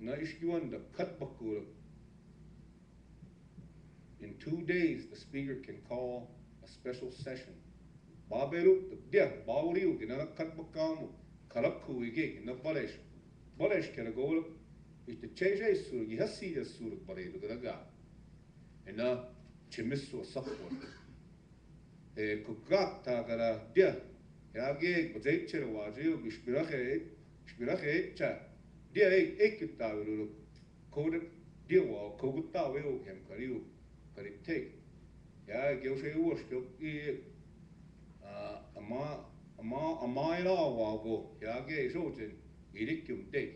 na ishkiwan the cut bakul. In 2 days, the speaker can call a special session. Baberu, the death, Bawriu, in a cut bakamu, Karaku, in a Balesh. Balesh can go, is the change a sur, you have seen a sur bari, the Gaga. And a chimisu support. A Kugak Tagara, dear, Yage, Bazacher, Waju, Spirache, chat. Dear, Ekita will code dear wall, Koguta will him, Kariu, Kari take. Ya, give you worship, a mile go, Yage, Sotin, Irikum take.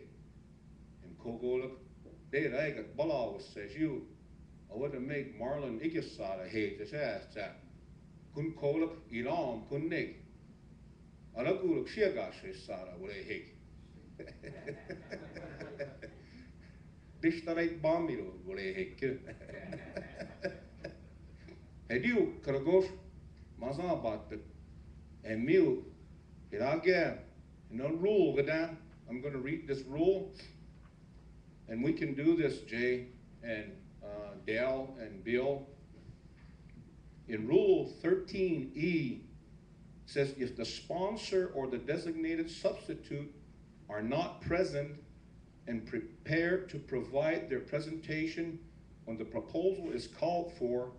And Kogoluk, they like at Bala says you. I want to make Marlon Igisada hate his ass that. Kun Koluk, Ilam, kun Nick. Alaguluk Shiagash is Sada, will they hate. Dishtarite Bamilo, will they hate. Had you, Karagosh, Mazabat, and Mew, Iragam, no rule, Gadan. I'm going to read this rule, and we can do this, Jay and Dale and Bill. In Rule 13E, says if the sponsor or the designated substitute are not present and prepared to provide their presentation when the proposal is called for,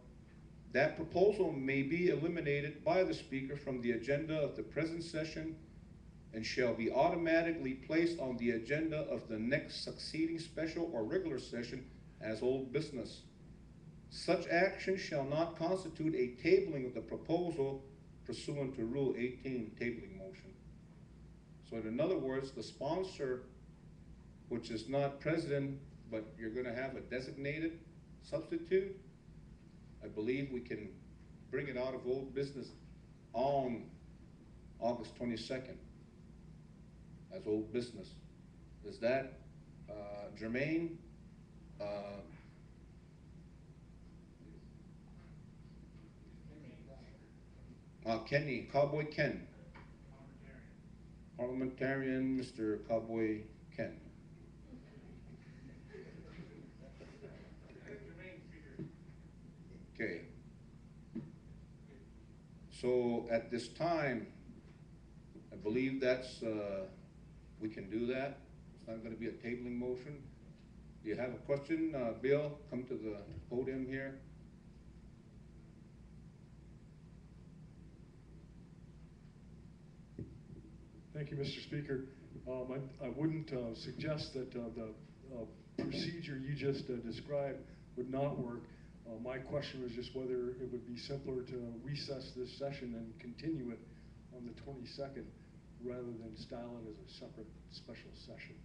that proposal may be eliminated by the speaker from the agenda of the present session and shall be automatically placed on the agenda of the next succeeding special or regular session as old business. Such action shall not constitute a tabling of the proposal pursuant to Rule 18, tabling motion. So in other words, the sponsor, which is not president, but you're going to have a designated substitute, I believe we can bring it out of old business on August 22nd as old business. Is that germane? Kenny, Cowboy Ken. Parliamentarian, Mr. Cowboy Ken. Okay. So at this time, I believe that's, we can do that. It's not going to be a tabling motion. Do you have a question? Bill, come to the podium here. Thank you, Mr. Speaker. I wouldn't suggest that the procedure you just described would not work. My question was just whether it would be simpler to recess this session and continue it on the 22nd rather than style it as a separate special session.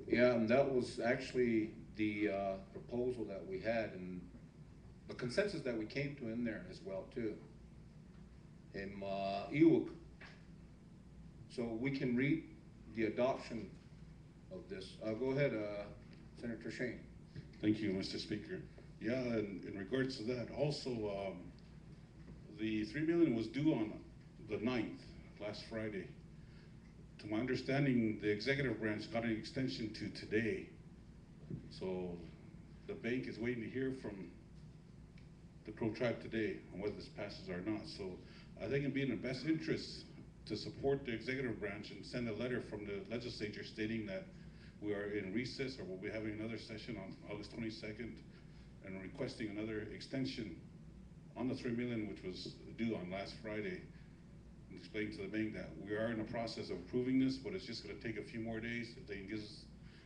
Yeah, and that was actually the proposal that we had and the consensus that we came to in there as well too. Iwuk. So we can read the adoption of this. Go ahead, Senator Shane. Thank you, Mr. Speaker. Yeah, and in regards to that, also the $3 million was due on the 9th, last Friday. To my understanding, the executive branch got an extension to today. So the bank is waiting to hear from the Crow tribe today on whether this passes or not. So I think it'd be in the best interest to support the executive branch and send a letter from the legislature stating that we are in recess or we'll be having another session on August 22nd and requesting another extension on the $3 million, which was due on last Friday, and explain to the bank that we are in the process of approving this, but it's just going to take a few more days. If they can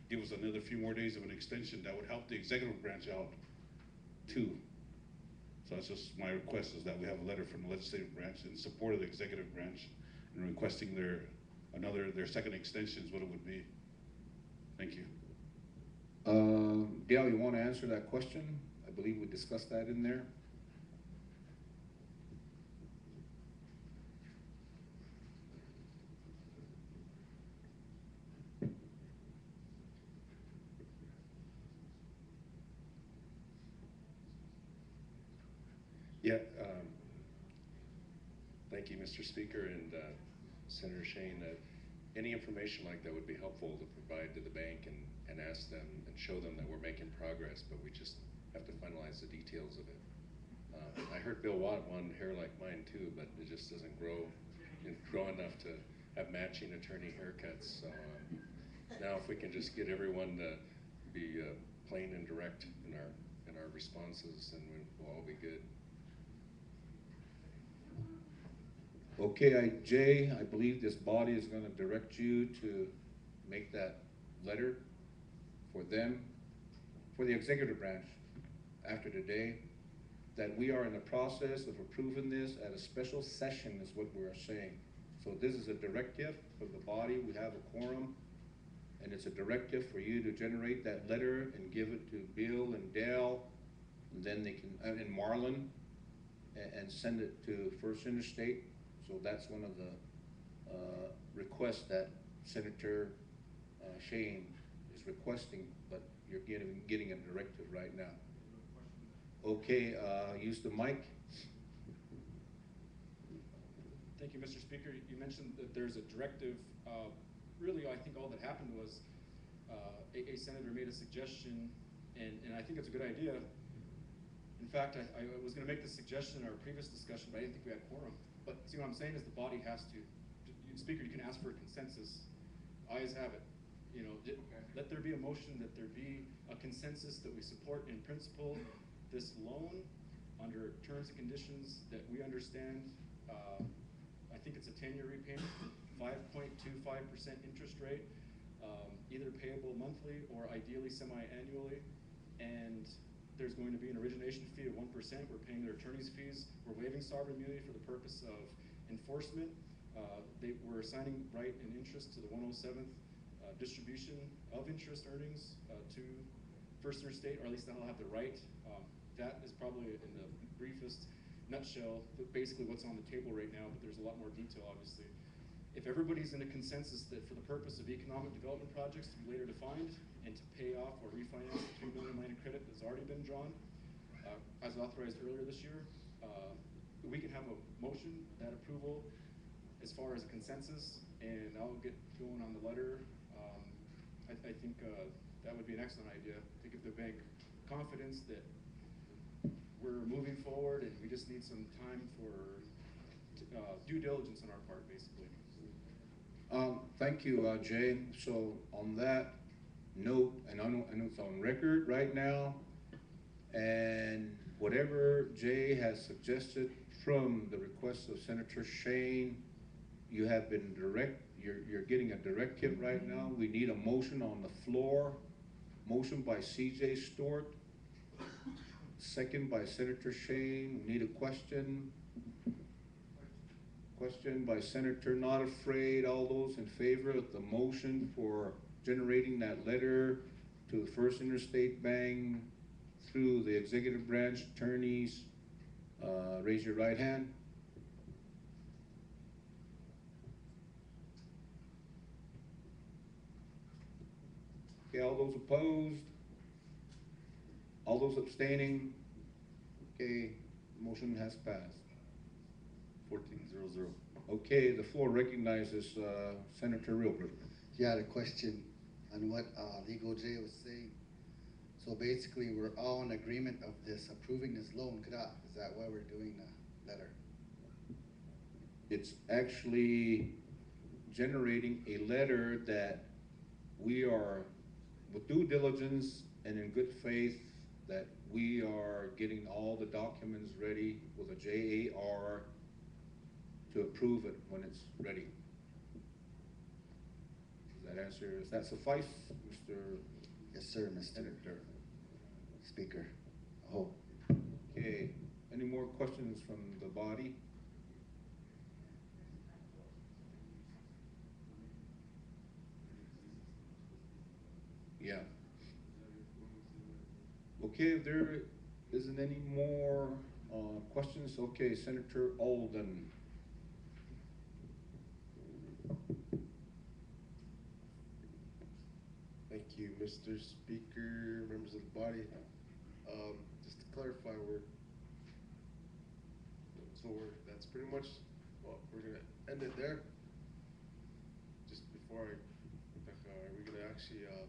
give us another few more days of an extension, that would help the executive branch out too. So that's just my request, is that we have a letter from the legislative branch in support of the executive branch and requesting their second extension is what it would be. Thank you. Dale, you want to answer that question? I believe we discussed that in there. Yeah, thank you, Mr. Speaker, and Senator Shane. any information like that would be helpful to provide to the bank and ask them and show them that we're making progress, but we just have to finalize the details of it. I heard Bill Watt wanted hair like mine too, but it just doesn't grow enough to have matching attorney haircuts. So now if we can just get everyone to be plain and direct in our responses, then we'll all be good. Okay, Jay, I believe this body is gonna direct you to make that letter for them, for the executive branch, after today, that we are in the process of approving this at a special session is what we're saying. So this is a directive for the body, we have a quorum, and it's a directive for you to generate that letter and give it to Bill and Dale, and then they can, and Marlon, and send it to First Interstate. So that's one of the requests that Senator Shane is requesting, but you're getting a directive right now. Okay, use the mic. Thank you, Mr. Speaker. You mentioned that there's a directive. Really, I think all that happened was a senator made a suggestion, and I think it's a good idea. In fact, I was going to make the suggestion in our previous discussion, but I didn't think we had quorum. But see, what I'm saying is the body has to, Speaker, you can ask for a consensus. Ayes have it. You know, let there be a motion, that there be a consensus that we support in principle this loan under terms and conditions that we understand. I think it's a 10-year repayment, 5.25% interest rate, either payable monthly or ideally semi-annually. And there's going to be an origination fee of 1%. We're paying their attorney's fees. We're waiving sovereign immunity for the purpose of enforcement. We're assigning right and interest to the 107th distribution of interest earnings to First Interstate, or at least they'll have the right. That is probably in the briefest nutshell, but basically what's on the table right now, but there's a lot more detail, obviously. If everybody's in a consensus that for the purpose of economic development projects to be later defined and to pay off or refinance the $3 million line of credit that's already been drawn, as authorized earlier this year, we can have a motion, that approval, as far as a consensus, and I'll get going on the letter. I think that would be an excellent idea to give the bank confidence that we're moving forward, and we just need some time for due diligence on our part, basically. Thank you, Jay. So on that note, and I know it's on record right now, and whatever Jay has suggested from the request of Senator Shane, you have been you're getting a directive right now. We need a motion on the floor. Motion by C.J. Stewart, second by Senator Shane. We need a question. Question by Senator Not Afraid. All those in favor of the motion for generating that letter to the First Interstate Bank through the executive branch attorneys, raise your right hand. Okay, all those opposed? All those abstaining? Okay, motion has passed. 14-0-0. Okay, the floor recognizes Senator Reelberg. Yeah, I had a question on what Legal J was saying. So basically, we're all in agreement of this, approving this loan. Is that why we're doing the letter? It's actually generating a letter that we are, with due diligence and in good faith, that we are getting all the documents ready with a JAR to approve it when it's ready. Does that suffice, Mr. Yes, sir, Mr. Senator? Speaker. Oh. Okay, any more questions from the body? Yeah. Okay, if there isn't any more questions, okay, Senator Alden. Thank you, Mr. Speaker, members of the body. Just to clarify, that's pretty much, well, we're gonna end it there. Just before I, are we gonna actually, let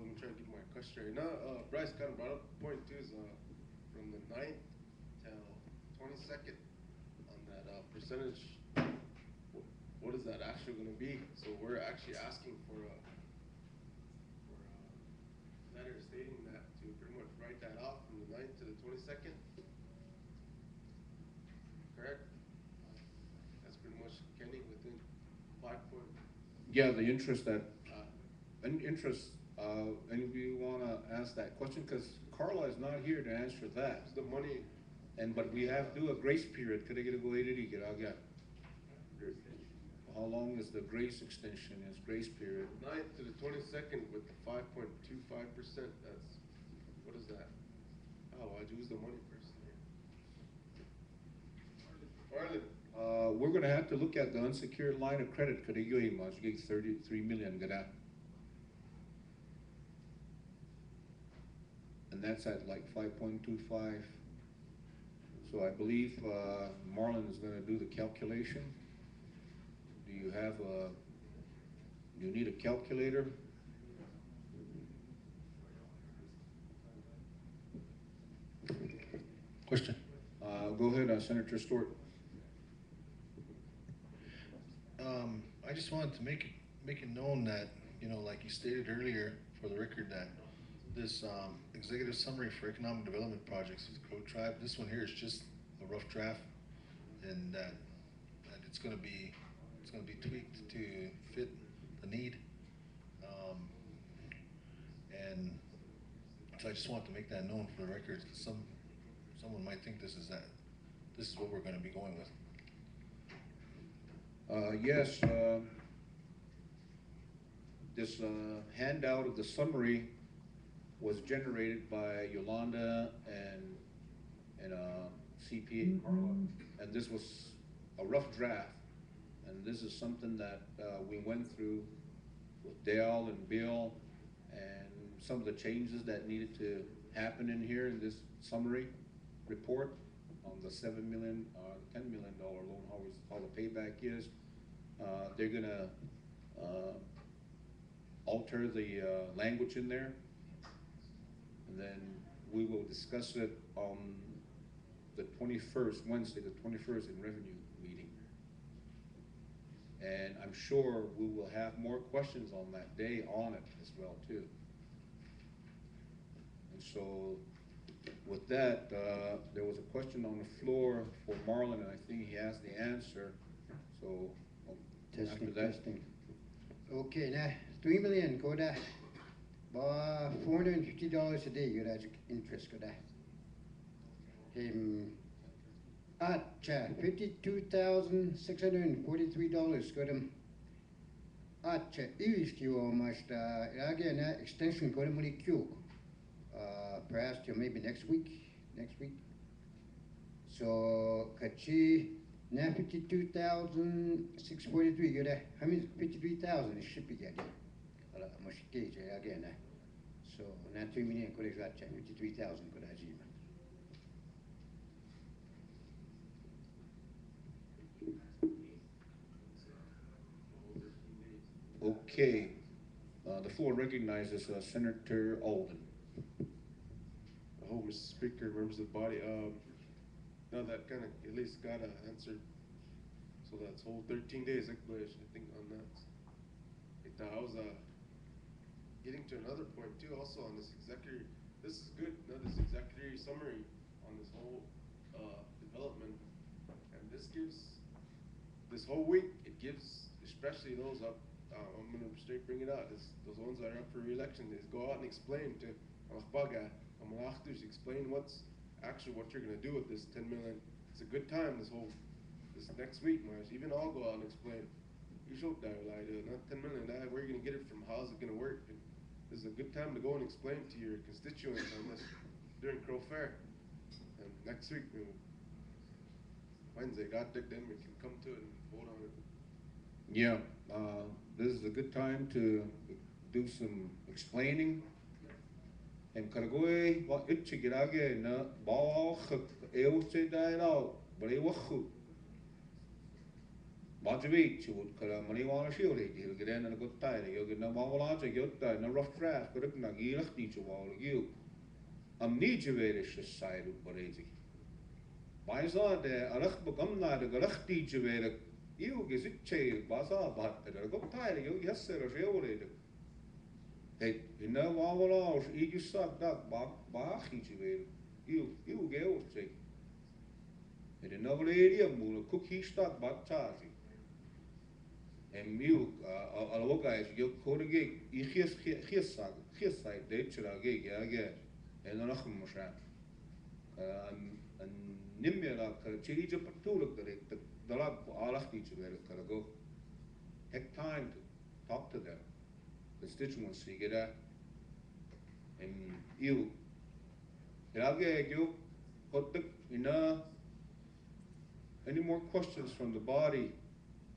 me try to get my question right. Now, Bryce kind of brought up the point too, is, from the 9th till 22nd on that, percentage, what is that actually gonna be? So we're actually asking for a letter stating that, to pretty much write that off from the 9th to the 22nd? Correct? That's pretty much Kenny within 5 point. Yeah, the interest that, any of you wanna ask that question? Cause Carla is not here to answer that. The money, But we have to do a grace period. Could I get a go ahead, how long is the grace extension, is grace period? 9th to the 22nd with the 5.25%, that's, what is that? Oh, I'd use the money first. Marlon, We're gonna have to look at the unsecured line of credit, could I go ahead, mas gig 33 million, gada. And that's at like 5.25. So I believe, Marlon is gonna do the calculation. Do you have do you need a calculator? Question. Go ahead, Senator Stewart. I just wanted to make it known that, you know, like you stated earlier, for the record, that this, executive summary for economic development projects with Crow Tribe, this one here is just a rough draft, and that it's gonna be tweaked to fit the need. And so I just wanted to make that known for the record, 'cause someone might think this is what we're gonna be going with. Yes, this handout of the summary was generated by Yolanda and CPA Carla, and this was a rough draft. And this is something that we went through with Dale and Bill, and some of the changes that needed to happen in here in this summary report on the $7 million, $10 million loan, how the payback is. They're gonna alter the language in there, and then we will discuss it on the 21st, Wednesday, the 21st in revenue meeting. And I'm sure we will have more questions on that day on it as well too. And so with that, there was a question on the floor for Marlon, and I think he has the answer. So after Testing, that, testing. Okay, now, 3 million, go there. $450 a day, you have interest, go there. $52,643, go them. Ühiskiu almost, again, extension, go them, perhaps till maybe next week. So, Kachi, now 52,643, you there. How many, 53,000 it should be getting. Much gauge again. So, now 3 million, go there, 53,000, go there, okay, the floor recognizes Senator Alden. Mr. Speaker, members of the body, now that kind of at least got an answer. So that's whole 13 days explanation, I think, on that. I was getting to another point too, also on this executive. This is good. Now this executive summary on this whole development, and this gives this whole week. It gives, especially those up. I'm gonna straight bring it out. Those ones that are up for re-election, is go out and explain to explain what you're gonna do with this 10 million. It's a good time this next week, Mars. Even I'll go out and explain. You should not 10 million. Where are you gonna get it from? How's it gonna work? And this is a good time to go and explain to your constituents on this during Crow Fair. And next week, Wednesday, God dig them, we can come to it and vote on it. Yeah, this is a good time to do some explaining. And Karagoy, what it chigirage na ball, eeuwse daar al, breeuwig goed. Motivate you would kara money wala shield he'll get in and a good tire, you'll get no wala to get in a rough draft, but it na gilach need you wall you. Need you very side of Borezi. Baisa de Arach Bogamna, the Garach need you very. You get it chair, Baza, but a good tire, you yes, sir, a real. Hey, you know, wala, you suck that bach, you go, say. In another area, Mula cookie stuck but charging. And milk, a look guys, you call a gig, you hear side, they should a gig, again, and a Nachum Moshan. And Nimira, Chili Japatuluk, the log, all of each other, go. Take time to talk to them. Constituents, you get that. And you, you put the, any more questions from the body?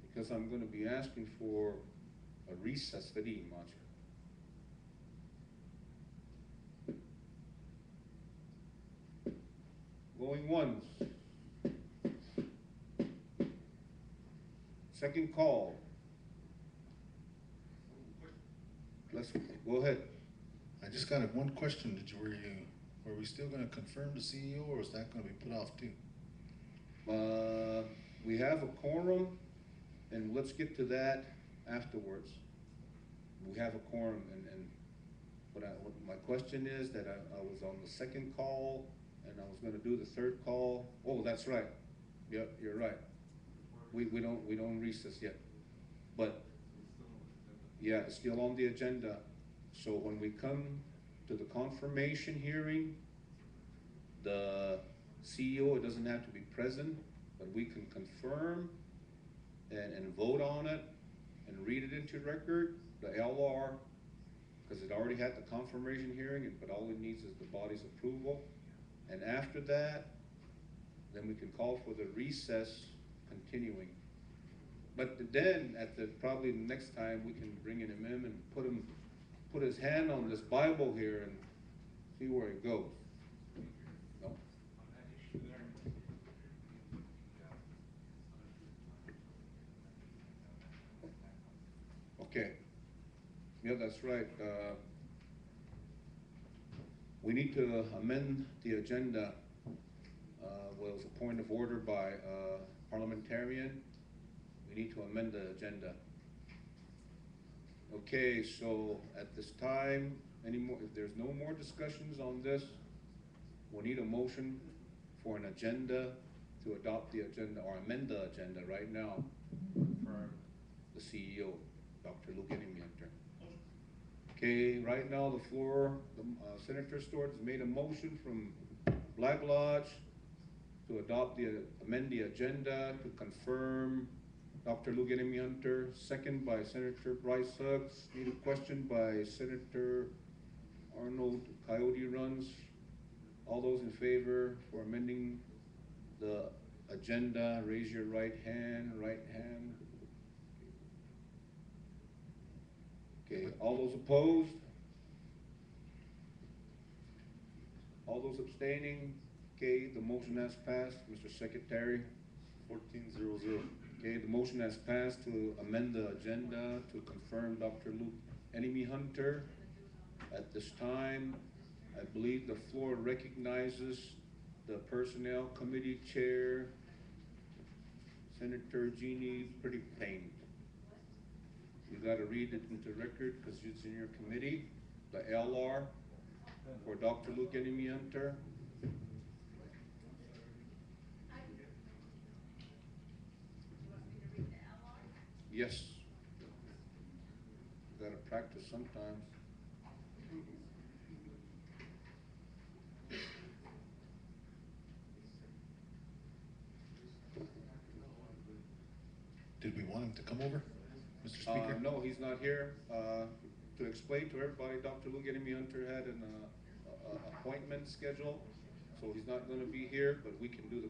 Because I'm going to be asking for a recess for the much. Going once. Second call. Let's go ahead. I just got one question. Were we still gonna confirm the CEO, or is that gonna be put off too? We have a quorum, and let's get to that afterwards. We have a quorum, and what my question is that I was on the second call, and I was gonna do the third call. Oh, that's right. Yep, you're right. We don't recess yet, but yeah, it's still on the agenda. So when we come to the confirmation hearing, the CEO doesn't have to be present, but we can confirm and vote on it and read it into record, the LR, because it already had the confirmation hearing, but all it needs is the body's approval. And after that, then we can call for the recess continuing. But then probably the next time we can bring in him and put his hand on this Bible here and see where it goes. No? Okay. Yeah, that's right. We need to amend the agenda. Well, it was a point of order by parliamentarian. We need to amend the agenda. Okay, so at this time, if there's no more discussions on this, we'll need a motion for an agenda to adopt the agenda or amend the agenda right now for the CEO, Dr. Luke Enemienter. Okay, right now the floor, Senator Stewart has made a motion from Black Lodge to amend the agenda to confirm Dr. Luke Enemienter, second by Senator Bryce Huggs. Need a question by Senator Arnold Coyote Runs. All those in favor for amending the agenda, raise your right hand. Okay, all those opposed? All those abstaining? Okay, the motion has passed. Mr. Secretary. 14-0-0. Okay, the motion has passed to amend the agenda to confirm Dr. Luke Enemienter. At this time, I believe the floor recognizes the Personnel Committee Chair, Senator Jeannie Pretty Payne. You gotta read it into record because it's in your committee. The LR for Dr. Luke Enemienter. Yes. You gotta practice sometimes. Did we want him to come over, Mr. Speaker? No, he's not here. To explain to everybody, Dr. Luke Enemienter had an appointment scheduled, so he's not gonna be here, but we can do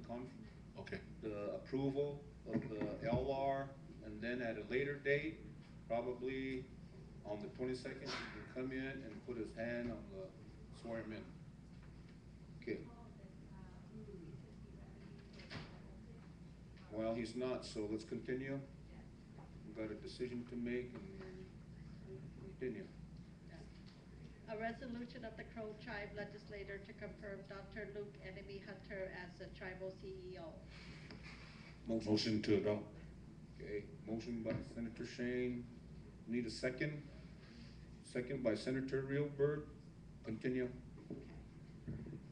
the approval of the LR, and then at a later date, probably on the 22nd, he can come in and put his hand on the swearing in. Okay. Well, he's not, so let's continue. got a decision to make and continue. A resolution of the Crow Tribe Legislature to confirm Dr. Luke Enemy Hunter as the tribal CEO. Motion to adopt. Okay, motion by Senator Shane. Need a second? Second by Senator Reelbert. Continue.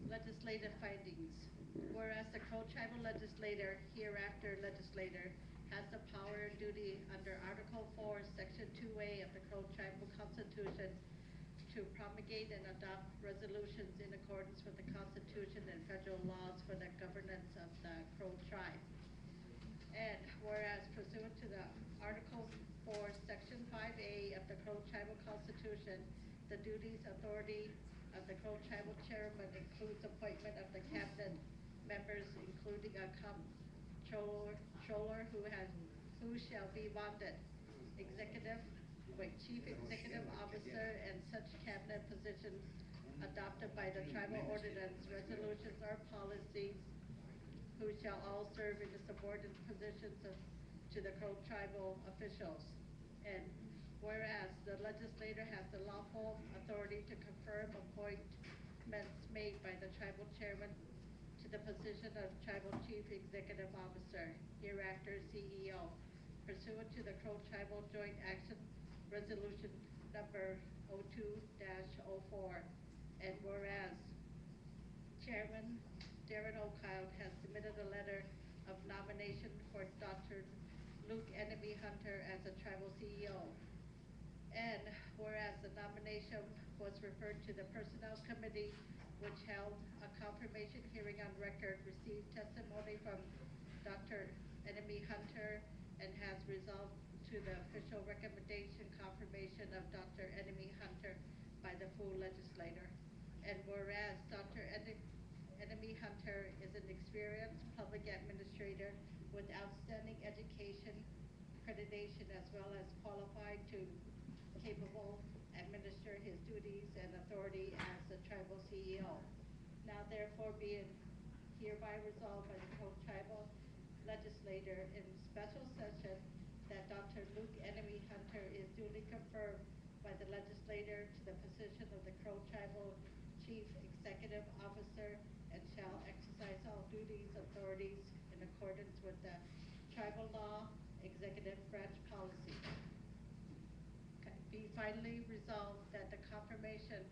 Legislative findings. Whereas the Crow Tribal Legislator, hereafter legislator, has the power and duty under Article 4, Section 2A of the Crow Tribal Constitution to promulgate and adopt resolutions in accordance with the Constitution and federal laws for the governance of the Crow Tribe. And whereas pursuant to the Article 4, Section 5A of the Crow Tribal Constitution, the duties, authority of the Crow Tribal Chairman includes appointment of the cabinet members, including a comptroller who shall be bonded, chief executive officer, and such cabinet positions adopted by the tribal ordinance, resolutions, or policies, who shall all serve in the subordinate positions to the Crow tribal officials. And whereas the legislator has the lawful authority to confirm appointments made by the tribal chairman to the position of tribal chief executive officer, hereafter CEO, pursuant to the Crow Tribal Joint Action Resolution number 02-04. And whereas Chairman Darren O'Kyle has submitted a letter of nomination for Dr. Luke Enemy Hunter as the tribal CEO. And whereas the nomination was referred to the Personnel Committee, which held a confirmation hearing on record, received testimony from Dr. Enemy Hunter, and has resolved to the official recommendation confirmation of Dr. Enemy Hunter by the full legislator. And whereas Dr. Enemy Hunter is an experienced public administrator with outstanding education, accreditation, as well as qualified to capable administer his duties and authority as the tribal CEO. Now therefore be it hereby resolved by the Crow Tribal Legislature in special session that Dr. Luke Enemy Hunter is duly confirmed by the legislator to the position of the Crow Tribal Chief Executive Officer and shall exercise all duties, authorities in accordance with the tribal law, executive branch policy. Okay. Be finally resolved that the confirmation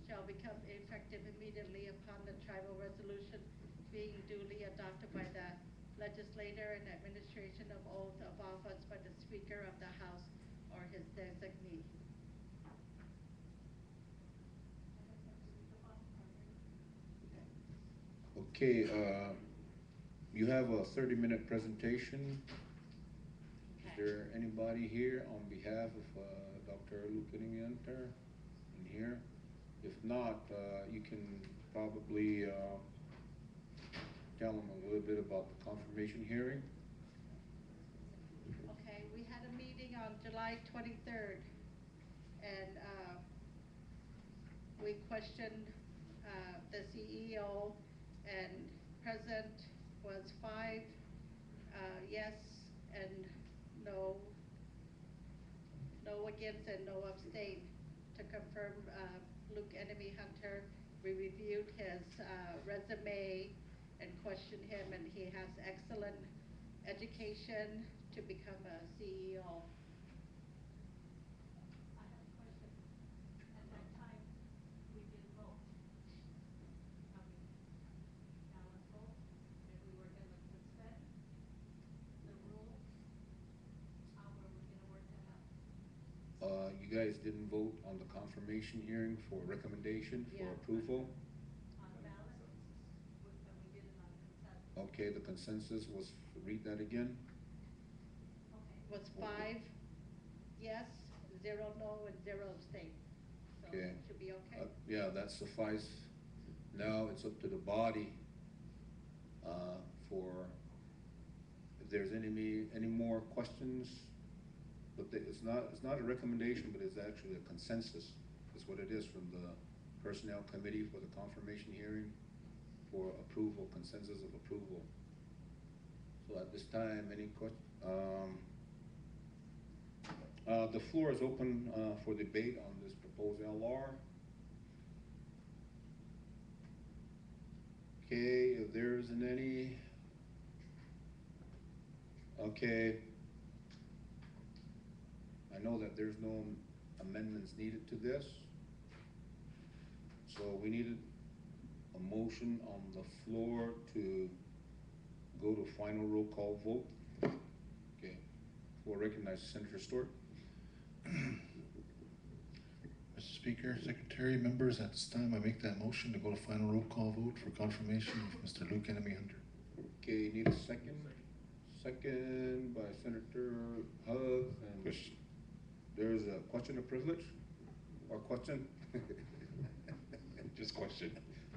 shall become effective immediately upon the tribal resolution being duly adopted by the legislator and administration of oath of office by the Speaker of the House or his designee. Okay, you have a 30-minute presentation. Is there anybody here on behalf of Dr. Luke Enemy Hunter in here? If not, you can probably tell them a little bit about the confirmation hearing. Okay, we had a meeting on July 23rd, and we questioned the CEO, and present was 5 yes and no against and no abstain to confirm Luke Enemy Hunter. We reviewed his resume and questioned him, and he has excellent education to become a CEO. I have a question. At that time, we did vote. Ballot vote, if we were gonna suspend the rule, how were we gonna work that out? You guys didn't vote on the confirmation hearing for recommendation for Yeah. approval? On ballot, but we did it on consensus. Okay, the consensus was, read that again? Okay. Was 5 yes, 0 no, and 0 abstain. So Okay. it should be okay. Yeah, that suffice. Now it's up to the body for, if there's any more questions. But it's not a recommendation, but it's actually a consensus, is what it is from the Personnel Committee for the confirmation hearing for approval, consensus of approval. So at this time, any The floor is open, for debate on this proposed LR. Okay, if there isn't any, okay. I know that there's no amendments needed to this. So we needed a motion on the floor to go to final roll call vote. Okay, we'll recognize Senator Stewart. Mr. Speaker, Secretary, members, at this time, I make that motion to go to final roll call vote for confirmation of Mr. Luke Enemy Hunter. Okay, need a second? Second by Senator Hugs, and Question. there's a question of privilege? Or question? Just question.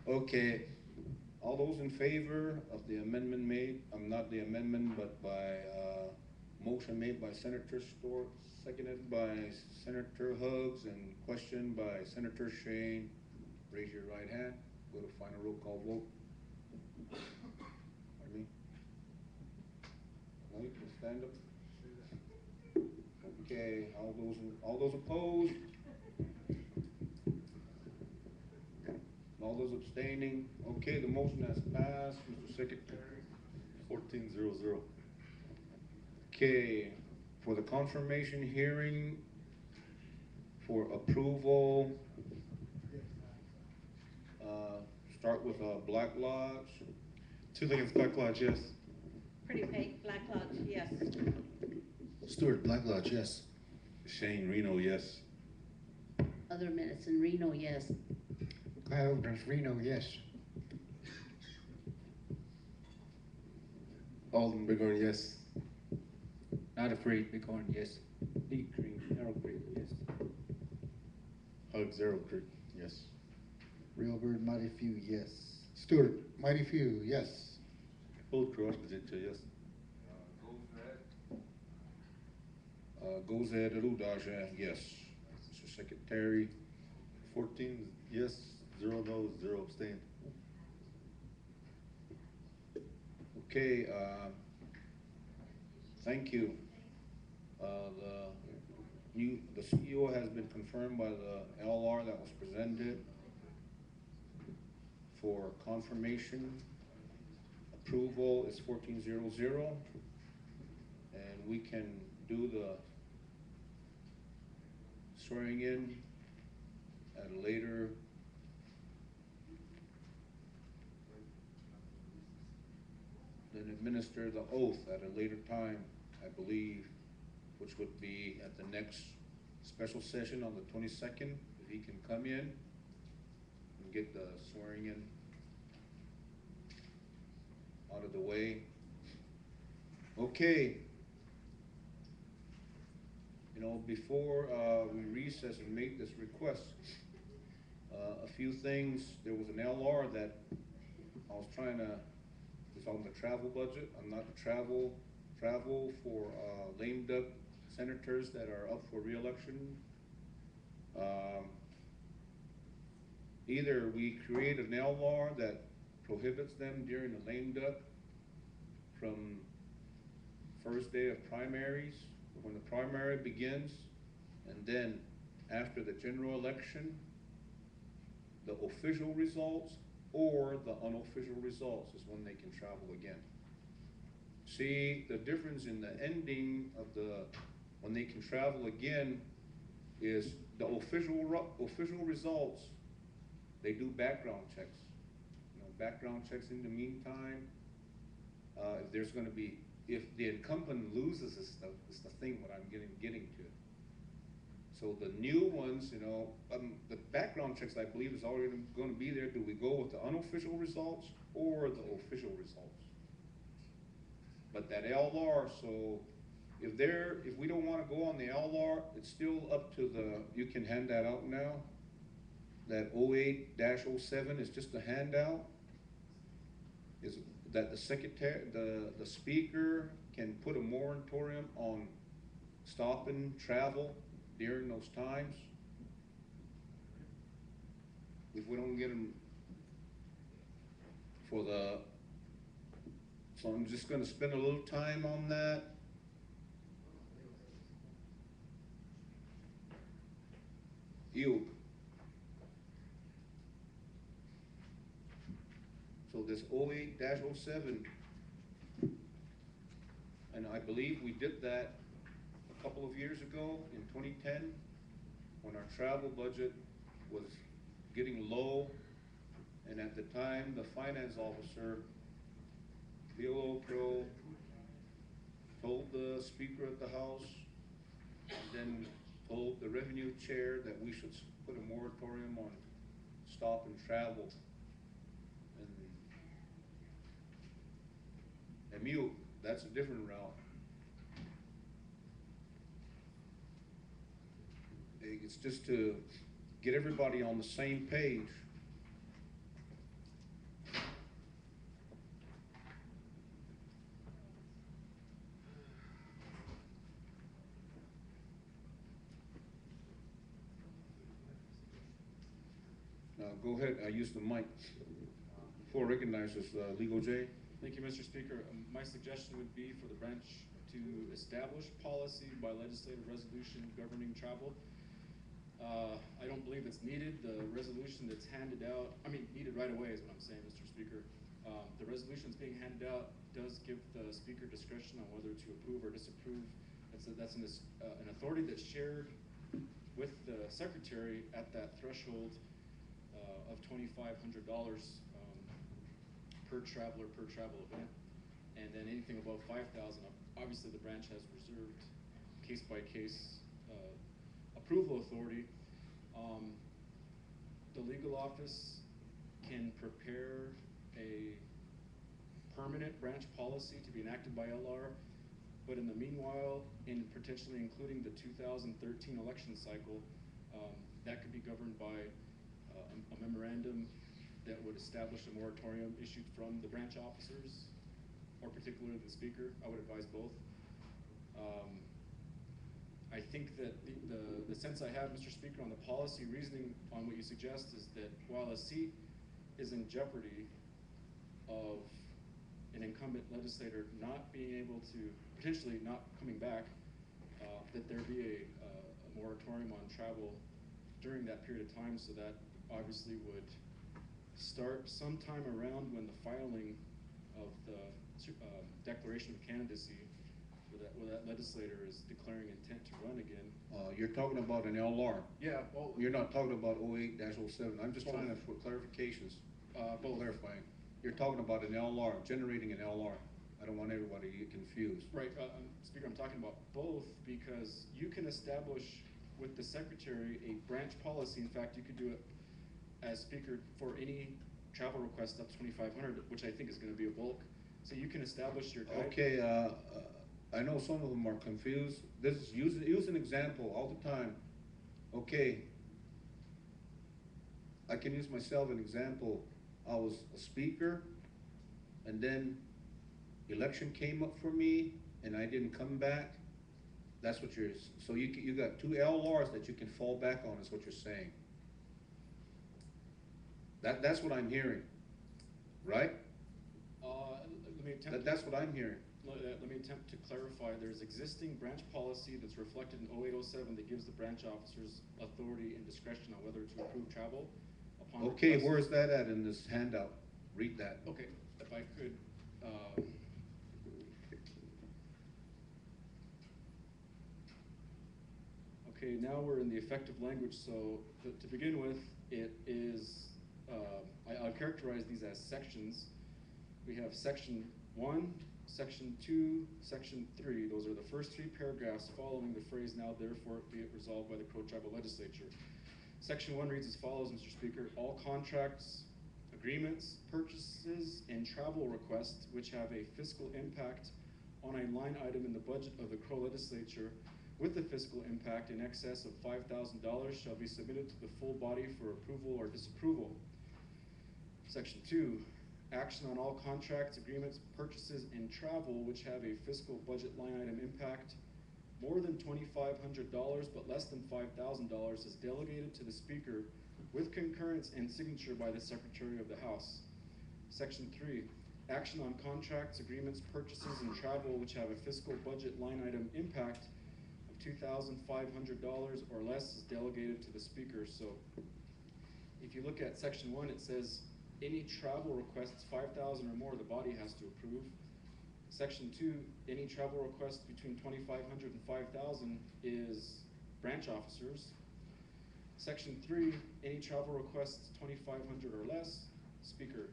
Okay, all those in favor of the amendment made, not the amendment, but by, motion made by Senator Stewart, seconded by Senator Hugs, and questioned by Senator Shane, raise your right hand, go to final roll call vote. Pardon me? No, you can stand up. Okay, all those opposed? All those abstaining? Okay, the motion has passed, Mr. Secretary. 14-0-0. Okay, for the confirmation hearing for approval, start with, Black Lodge. Two Liggins Black Lodge, yes. Pretty Pink, Black Lodge, yes. Stewart, Black Lodge, yes. Shane Reno, yes. Other Medicine, Reno, yes. Elders, Reno, yes. Alden, Bighorn, yes. Not Afraid, Bighorn, yes. Deep Creek, Arrow Creek, yes. Hugs, Arrow Creek, yes. Real Bird, Mighty Few, yes. Stewart, Mighty Few, yes. Old Cross, yes. Goes ahead, Rudaja, yes. Mr. Secretary. 14 yes, 0 no, 0 abstain. Okay, thank you. The CEO has been confirmed by the LR that was presented for confirmation. Approval is 14-0-0, and we can do the swearing in at a later then administer the oath at a later time, I believe, which would be at the next special session on the 22nd, if he can come in and get the swearing in out of the way. Okay. You know, before we recess and make this request, a few things. There was an LR that I was trying to, it's on the travel budget. I'm not travel for lame duck senators that are up for re-election. Either we create an LR that prohibits them during the lame duck from first day of primaries, when the primary begins, and then after the general election, the official results or the unofficial results is when they can travel again. See, the difference in the ending of when they can travel again is the official results, they do background checks. You know, background checks in the meantime. If there's gonna be, if the incumbent loses, is the thing what I'm getting to. So the new ones, you know, the background checks, I believe, is already going to be there. Do we go with the unofficial results or the official results? But that LR, so if we don't want to go on the LR, it's still up to you can hand that out now. That 08-07 is just a handout. Is that the secretary, the speaker can put a moratorium on stopping travel during those times. If we don't get them so I'm just gonna spend a little time on that. you. So this 08-07, and I believe we did that a couple of years ago in 2010, when our travel budget was getting low, and at the time, the finance officer, Bill O'Crow, told the Speaker of the House, and then told the revenue chair that we should put a moratorium on stop and travel. And MU, that's a different route. It's just to get everybody on the same page. Now, go ahead, use the mic. Before I recognize this, Legal J. Thank you, Mr. Speaker. My suggestion would be for the branch to establish policy by legislative resolution governing travel. I don't believe it's needed. The resolution that's handed out, needed right away is what I'm saying, Mr. Speaker. The resolution that's being handed out does give the Speaker discretion on whether to approve or disapprove. That's an authority that's shared with the Secretary at that threshold of $2,500 per traveler, per travel event. And then anything above 5,000, obviously the branch has reserved case-by-case approval authority. The legal office can prepare a permanent branch policy to be enacted by LR, but in the meanwhile, in potentially including the 2013 election cycle, that could be governed by a memorandum that would establish a moratorium issued from the branch officers, or particularly the Speaker. I would advise both. I think that the sense I have, Mr. Speaker, on the policy reasoning on what you suggest is that while a seat is in jeopardy of an incumbent legislator not being able to, potentially not coming back, that there be a moratorium on travel during that period of time, so that obviously would start sometime around when the filing of the declaration of candidacy where that legislator is declaring intent to run again. You're talking about an LR. Yeah, well, You're not talking about 08-07. I'm just trying to, for clarifications, both. clarifying. You're talking about an LR, generating an LR. I don't want everybody to get confused. Right, Speaker, I'm talking about both because you can establish with the Secretary a branch policy. In fact, you could do it as Speaker for any travel request up to 2,500, which I think is going to be a bulk. So you can establish your guide. Okay, I know some of them are confused. This is use an example all the time. Okay, I can use myself an example. I was a Speaker, and then election came up for me, and I didn't come back. That's what you're. So you got two LRs that you can fall back on. Is what you're saying. That's what I'm hearing, right? Let me attempt. That's what I'm hearing. Let me attempt to clarify. There's existing branch policy that's reflected in 08-07 that gives the branch officers authority and discretion on whether to approve travel upon Okay, request. where is that at in this handout? Read that. Okay, if I could. Okay, now we're in the effective language. So to begin with, it is. I'll characterize these as sections. We have section 1, section 2, section 3. Those are the first 3 paragraphs following the phrase, "Now therefore be it resolved by the Crow Tribal Legislature." Section 1 reads as follows, Mr. Speaker. All contracts, agreements, purchases, and travel requests which have a fiscal impact on a line item in the budget of the Crow Legislature with the fiscal impact in excess of $5,000 shall be submitted to the full body for approval or disapproval. Section 2, action on all contracts, agreements, purchases, and travel which have a fiscal budget line item impact more than $2,500 but less than $5,000 is delegated to the Speaker with concurrence and signature by the Secretary of the House. Section 3, action on contracts, agreements, purchases, and travel which have a fiscal budget line item impact of $2,500 or less is delegated to the speaker. So if you look at section 1, it says any travel requests 5,000 or more, the body has to approve. Section 2, any travel requests between 2,500 and 5,000 is branch officers. Section 3, any travel requests 2,500 or less, speaker.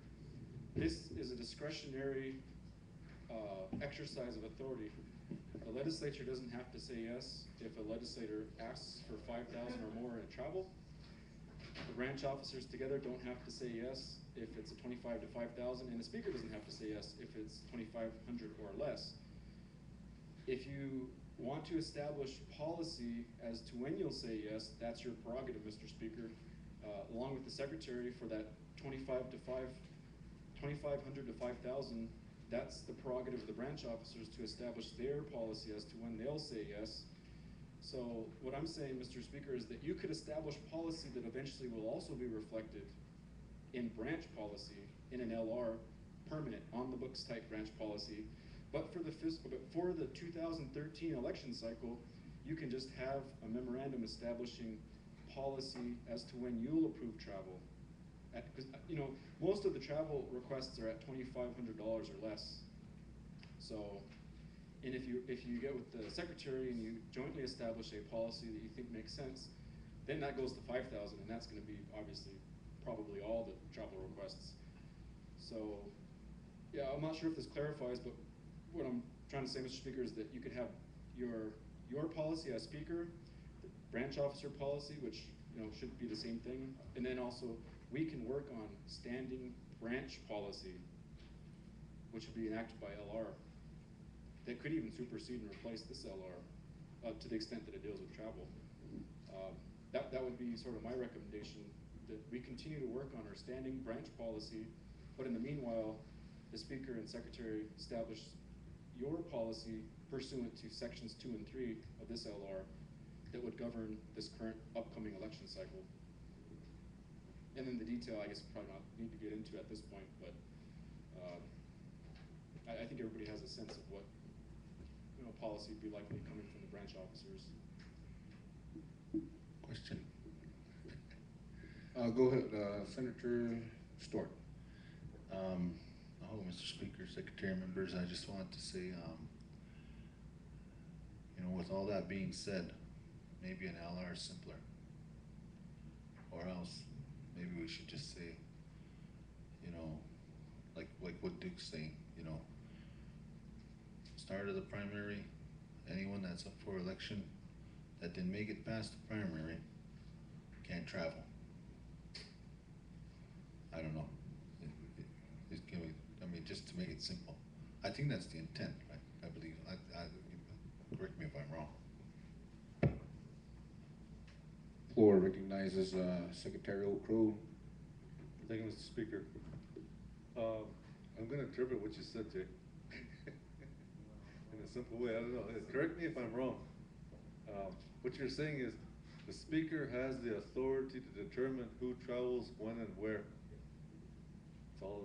This is a discretionary exercise of authority. The legislature doesn't have to say yes if a legislator asks for 5,000 or more in travel. The branch officers together don't have to say yes if it's a 25 to 5,000, and the speaker doesn't have to say yes if it's 2,500 or less. If you want to establish policy as to when you'll say yes, that's your prerogative, Mr. Speaker, along with the secretary for that 2,500 to 5,000. That's the prerogative of the branch officers to establish their policy as to when they'll say yes. So what I'm saying, Mr. Speaker, is that you could establish policy that eventually will also be reflected in branch policy, in an LR, permanent, on the books type branch policy. But for the 2013 election cycle, you can just have a memorandum establishing policy as to when you'll approve travel. Because most of the travel requests are at $2,500 or less. So, and if you get with the secretary and you jointly establish a policy that you think makes sense, then that goes to 5,000, and that's going to be obviously probably all the travel requests. So, yeah, I'm not sure if this clarifies, but what I'm trying to say, Mr. Speaker, is that you could have your policy as speaker, the branch officer policy, which should be the same thing, and then also we can work on standing branch policy, which would be enacted by LR, that could even supersede and replace this LR to the extent that it deals with travel. That would be sort of my recommendation, that we continue to work on our standing branch policy, but in the meanwhile, the speaker and secretary establish your policy pursuant to sections 2 and 3 of this LR that would govern this current upcoming election cycle. And then the detail, I guess, probably not need to get into at this point, but I think everybody has a sense of what policy would be likely coming from the branch officers. Question. Go ahead, Senator Stewart. Mr. Speaker, Secretary, members, I just wanted to say, with all that being said, maybe an LR is simpler. Or else, maybe we should just say, like what Duke's saying, start of the primary, anyone that's up for election that didn't make it past the primary can't travel. I don't know. Just to make it simple. I think that's the intent, right? I believe. Correct me if I'm wrong. Floor recognizes Secretary Crow. Thank you, Mr. Speaker. I'm going to interpret what you said, Jay, in a simple way. I don't know. Correct me if I'm wrong. What you're saying is the speaker has the authority to determine who travels when and where. It's all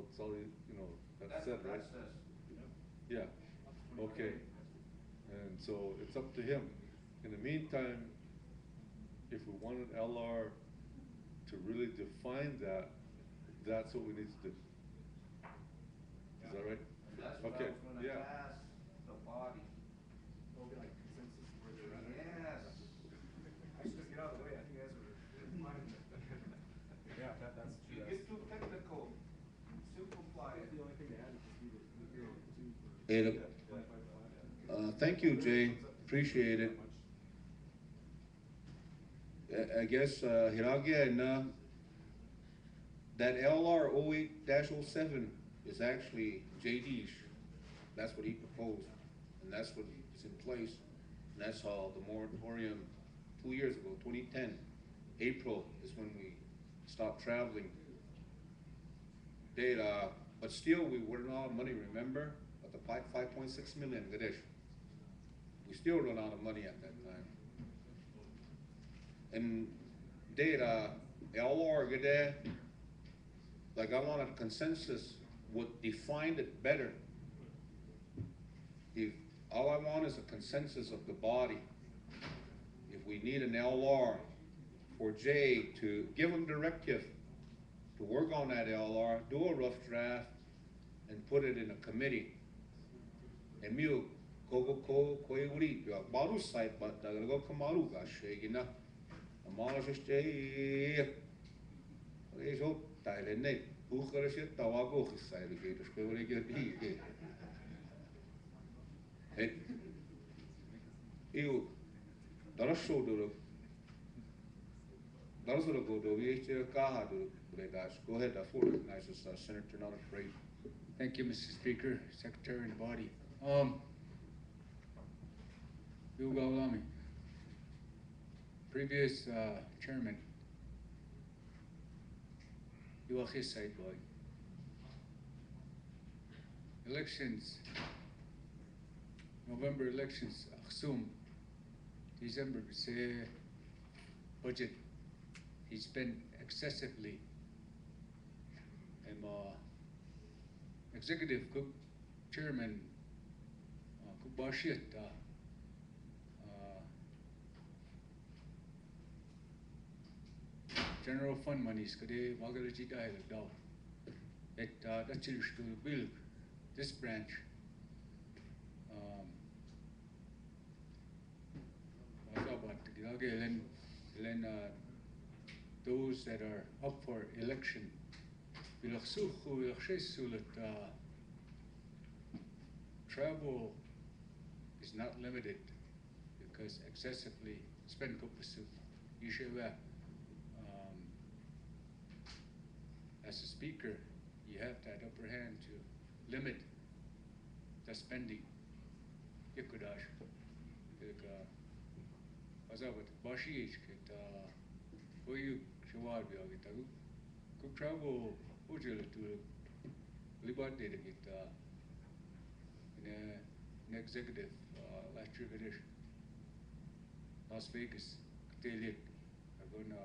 that's said, right? Yeah. Okay. And so it's up to him. In the meantime, if we want an LR to really define that, that's what we need to do. Is that right? That's what okay. I was gonna ask the body. Like consensus where they're at. Yes. Actually, just get out of the way. I think you guys are fine. Yeah, that's true. You get too technical. Simplify it. The only thing to add is just leave it for thank you, Jay. Appreciate it. I guess Hiragia and that LR 08-07 is actually JD's. That's what he proposed, and that's what is in place. And that's how the moratorium 2 years ago, 2010, April is when we stopped traveling. But still, we were not out of money, remember? But the 5.6 million, Ganesh. We still run out of money at that time. And LR, like I want a consensus would define it better. If all I want is a consensus of the body we need an LR for Jay to give him directive to work on that LR, do a rough draft, and put it in a committee. Emiu, ko uri, baru site, but go kamaru gashe, you know. Amala stay. Is ook tijden nee. Hoe is het? Tawago gezegd, ik dus wil ik het hier. Het. Eeuw. Dat is zo door. Dat is wat ik doe. Wie is je kaha doe? Go ahead, for recognizes Senator Not Afraid. Thank you, Mr. Speaker, Secretary and body. Bill Galami, previous chairman, you are his side boy. Elections, November elections, Aksum, December, say budget, he spent excessively. And executive cook chairman, Kubashit, general fund monies, kade Margaret dialogue daw. That's to build this branch. Those that are up for election, travel is not limited because excessively spend as a speaker, you have that upper hand to limit the spending. Yekudash. Bashi for you, Shawar Biagitagu. Could travel Ujula to Libate in an executive last year edition. Las Vegas, Katelik, Agona,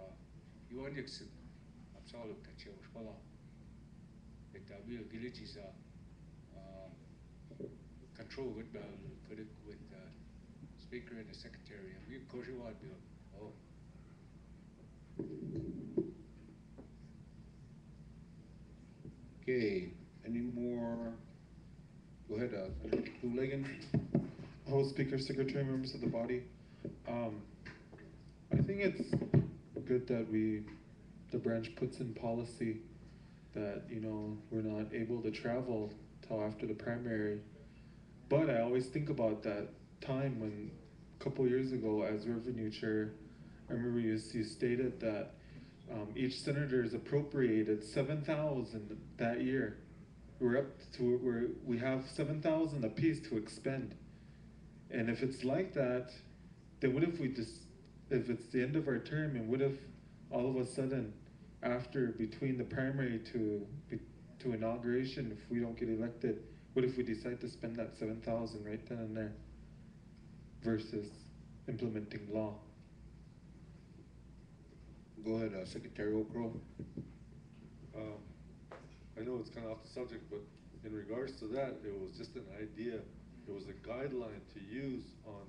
Yuanixin, Absolute Tacho, Spala. It will villages control with Speaker and the Secretary. And we Koshiwad Bill. Oh. Okay, any more? Go ahead, Senator Houligan. House Speaker, Secretary, members of the body. I think it's good that the branch puts in policy that, you know, we're not able to travel till after the primary. But I always think about that time when, a couple years ago, as revenue chair, I remember you stated that each senator is appropriated $7,000 that year. We're up to we have $7,000 apiece to expend, and if it's like that, then what if if it's the end of our term, and what if all of a sudden, after between the primary to inauguration, if we don't get elected, what if we decide to spend that $7,000 right then and there, versus implementing law? Go ahead, Secretary Okro. I know it's kind of off the subject, but in regards to that, it was just an idea. It was a guideline to use on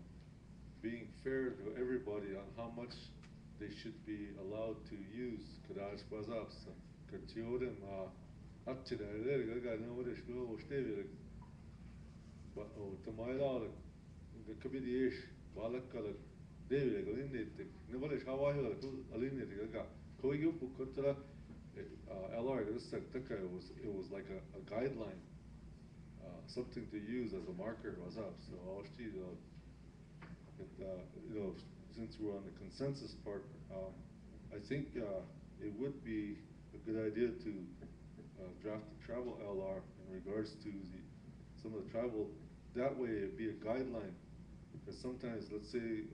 being fair to everybody on how much they should be allowed to use. Kadaj Bazab, Katiodem, but to my law, the committee is Balakala, David, Nobody Hawaii, Alina, Koyu Pukotra, LR, it was like a guideline, something to use as a marker was up. So I'll see, you know, since we're on the consensus part, I think it would be a good idea to draft a travel LR in regards to some of the travel. That way it'd be a guideline, because sometimes, let's say,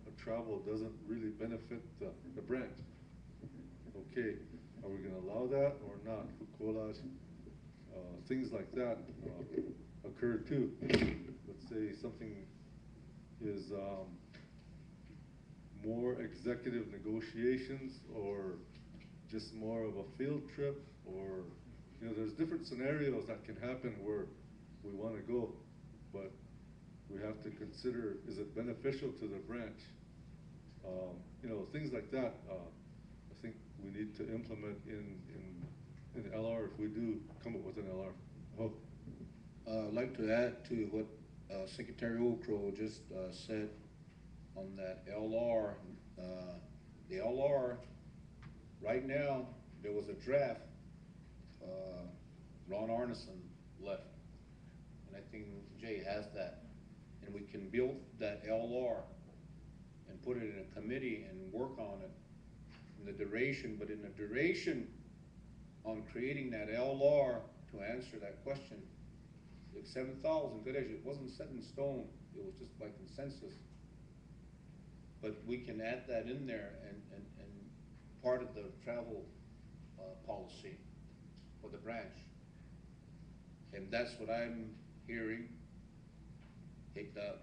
a travel doesn't really benefit the branch. Okay, are we gonna allow that or not? Things like that occur too. Let's say something is more executive negotiations, or just more of a field trip, or, you know, there's different scenarios that can happen where we want to go, but we have to consider, is it beneficial to the branch? You know, things like that, I think we need to implement in the LR if we do come up with an LR. Oh, I'd like to add to what Secretary Ocro just said on that LR. The LR, right now, there was a draft, Ron Arneson left, and I think Jay has that. And we can build that LR and put it in a committee and work on it in the duration, but in the duration on creating that LR to answer that question, if 7,000, good as it wasn't set in stone, it was just by consensus. But we can add that in there and part of the travel policy for the branch. And that's what I'm hearing.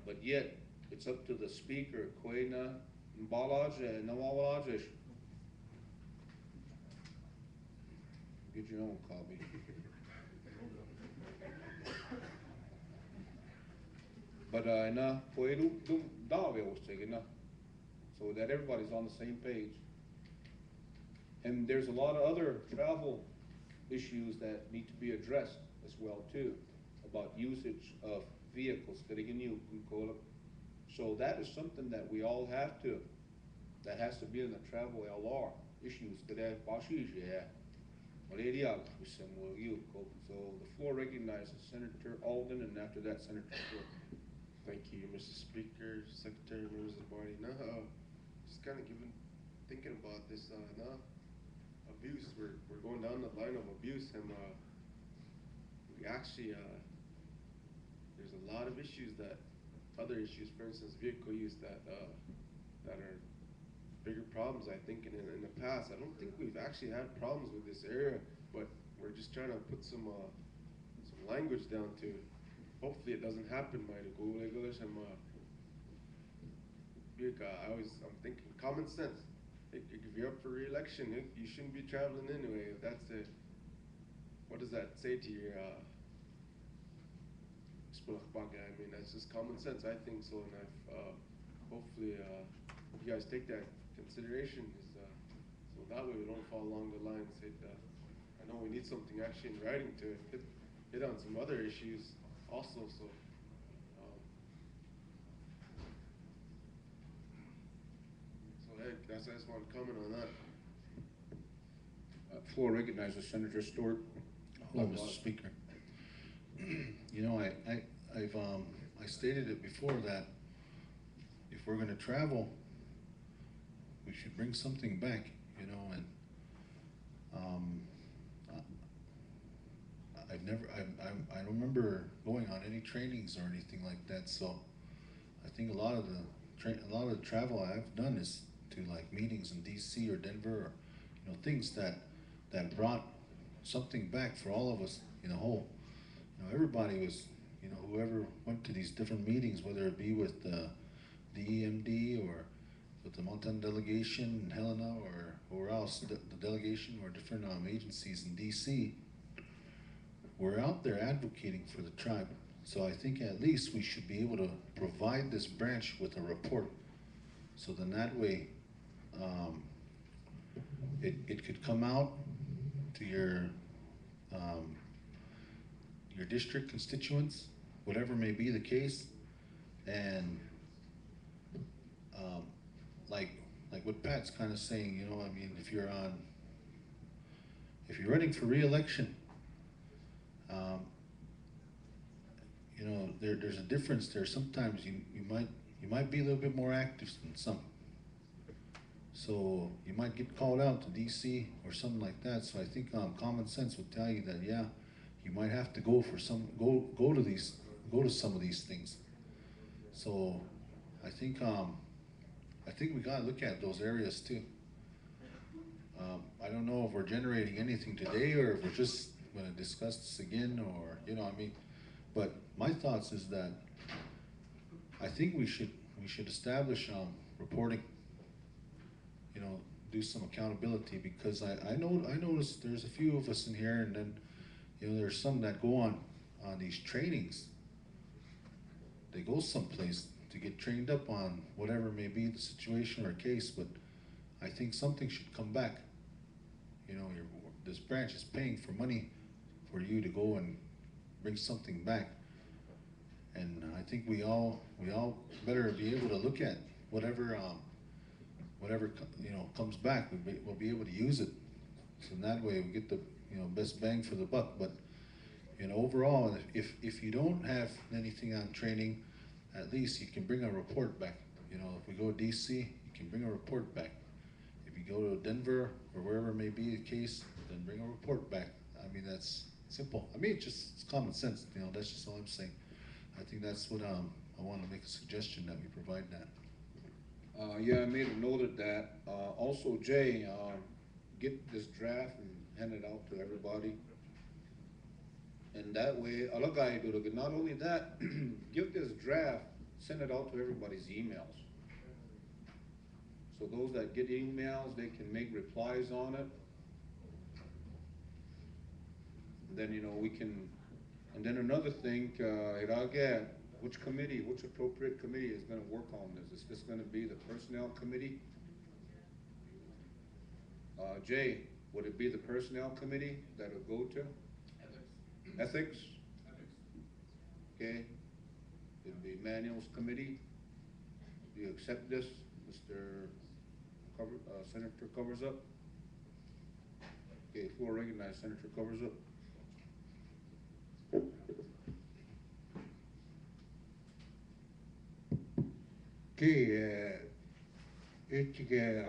But yet, it's up to the speaker, Kwena Mbalaje, Nawawalaje. Get your own copy. But na pwede dawe na, so that everybody's on the same page. And there's a lot of other travel issues that need to be addressed as well too, about usage of vehicles. So that is something that we all have to, that has to be in the travel LR issues. So the floor recognizes Senator Alden, and after that, Senator Stewart. Thank you, Mr. Speaker, Secretary, members of the body. Now, just kind of thinking about this, abuse. We're going down the line of abuse, and we actually, there's a lot of issues other issues, for instance, vehicle use that are bigger problems, I think, in the past. I don't think we've actually had problems with this area, but we're just trying to put some language down to. Hopefully it doesn't happen, I'm thinking common sense. If you're up for re-election, you shouldn't be traveling anyway. If that's it, what does that say to your, I mean, that's just common sense, I think so, and hopefully, you guys take that consideration, so that way we don't fall along the lines. I know we need something actually in writing to hit on some other issues also, so. I just want to comment on that. Floor recognizes Senator Stewart. Hello, Mr. Speaker. You know, I stated it before that if we're going to travel, we should bring something back, you know, and I don't remember going on any trainings or anything like that. So I think a lot of the travel I've done is to like meetings in DC or Denver, or, you know, things that brought something back for all of us in a whole. You know, everybody was, you know, whoever went to these different meetings, whether it be with the EMD or with the Montana delegation in Helena or else the delegation or different agencies in DC, we're out there advocating for the tribe. So I think at least we should be able to provide this branch with a report. So then that way, it could come out to your district constituents, whatever may be the case, and like what Pat's kind of saying, you know, I mean, if you're running for re-election, you know, there's a difference there. Sometimes you might be a little bit more active than some. So you might get called out to DC or something like that. So I think common sense would tell you that, yeah, you might have to go to some of these things. So I think we gotta look at those areas too. I don't know if we're generating anything today or if we're just gonna discuss this again, or, you know, I mean, but my thoughts is that I think we should establish reporting, you know, do some accountability, because I noticed there's a few of us in here, and then, you know, there's some that go on these trainings. They go someplace to get trained up on whatever may be the situation or case, but I think something should come back. You know, this branch is paying for money for you to go and bring something back. And I think we all better be able to look at whatever, you know, comes back, we'll be able to use it. So in that way we get the, you know, best bang for the buck. But, you know, overall, if you don't have anything on training, at least you can bring a report back. You know, if we go to DC, you can bring a report back. If you go to Denver or wherever may be the case, then bring a report back. I mean, that's simple. I mean, it's common sense, you know, that's just all I'm saying. I think that's what, I want to make a suggestion that we provide that. Yeah, I made a note of that. Also, Jay, get this draft and hand it out to everybody. And that way, not only that, give this draft, send it out to everybody's emails. So those that get emails, they can make replies on it. And then, you know, we can, and then another thing, which appropriate committee is gonna work on this? Is this gonna be the personnel committee? Jay, would it be the personnel committee that it'll go to? Ethics? Okay. It'd be Manuel's committee. Do you accept this, Senator Covers Up? Okay, floor recognized, Senator Covers Up. Okay,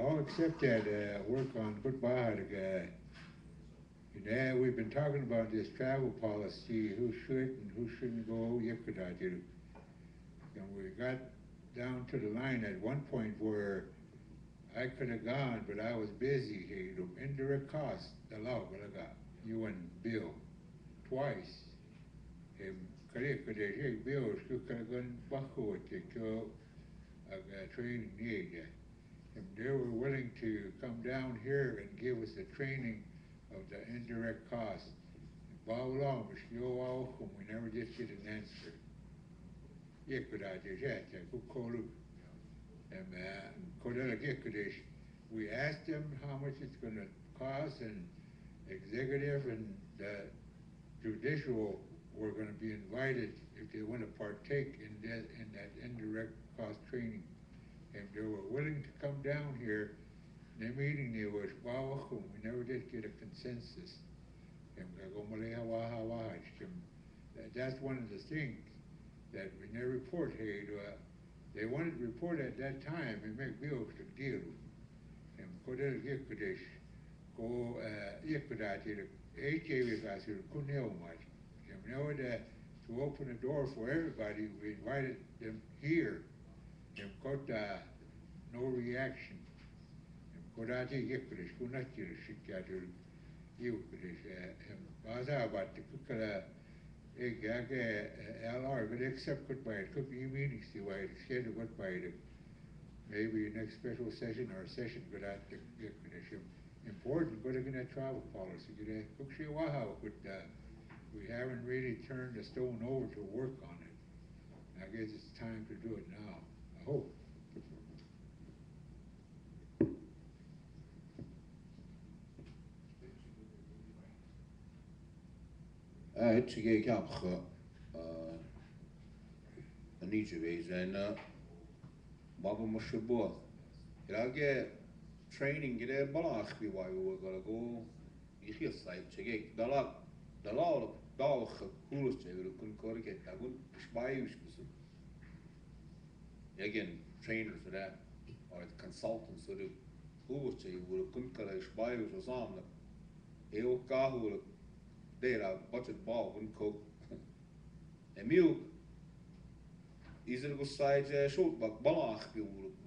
I'll accept that work on goodbye. We've been talking about this travel policy, who should and who shouldn't go. And we got down to the line at one point where I could have gone, but I was busy. Indirect costs, the law, you and Bill, twice. Bill, training need. And they were willing to come down here and give us a training of the indirect costs. We never did get an answer. We asked them how much it's going to cost, and executive and the judicial were going to be invited if they want to partake in that indirect cost training. And they were willing to come down here. In the meeting there was, we never did get a consensus. That's one of the things that we never report here. They wanted to report at that time and make bills to deal. And to open the door for everybody, we invited them here. No reaction. Maybe next special session or a session important, but again, that travel policy, we haven't really turned the stone over to work on it. I guess it's time to do it now, I hope. Baba Mushabur. I get training, get a balach be why we were gonna go. You hear site, check the law of dog, who's couldn't correct that would buy you. Again, trainers for that, or consultants for the who was say, would couldn't correct buy you or something. Eo Kahu, there are budget ball, wouldn't cook. And milk. Is it a good size short, but balach be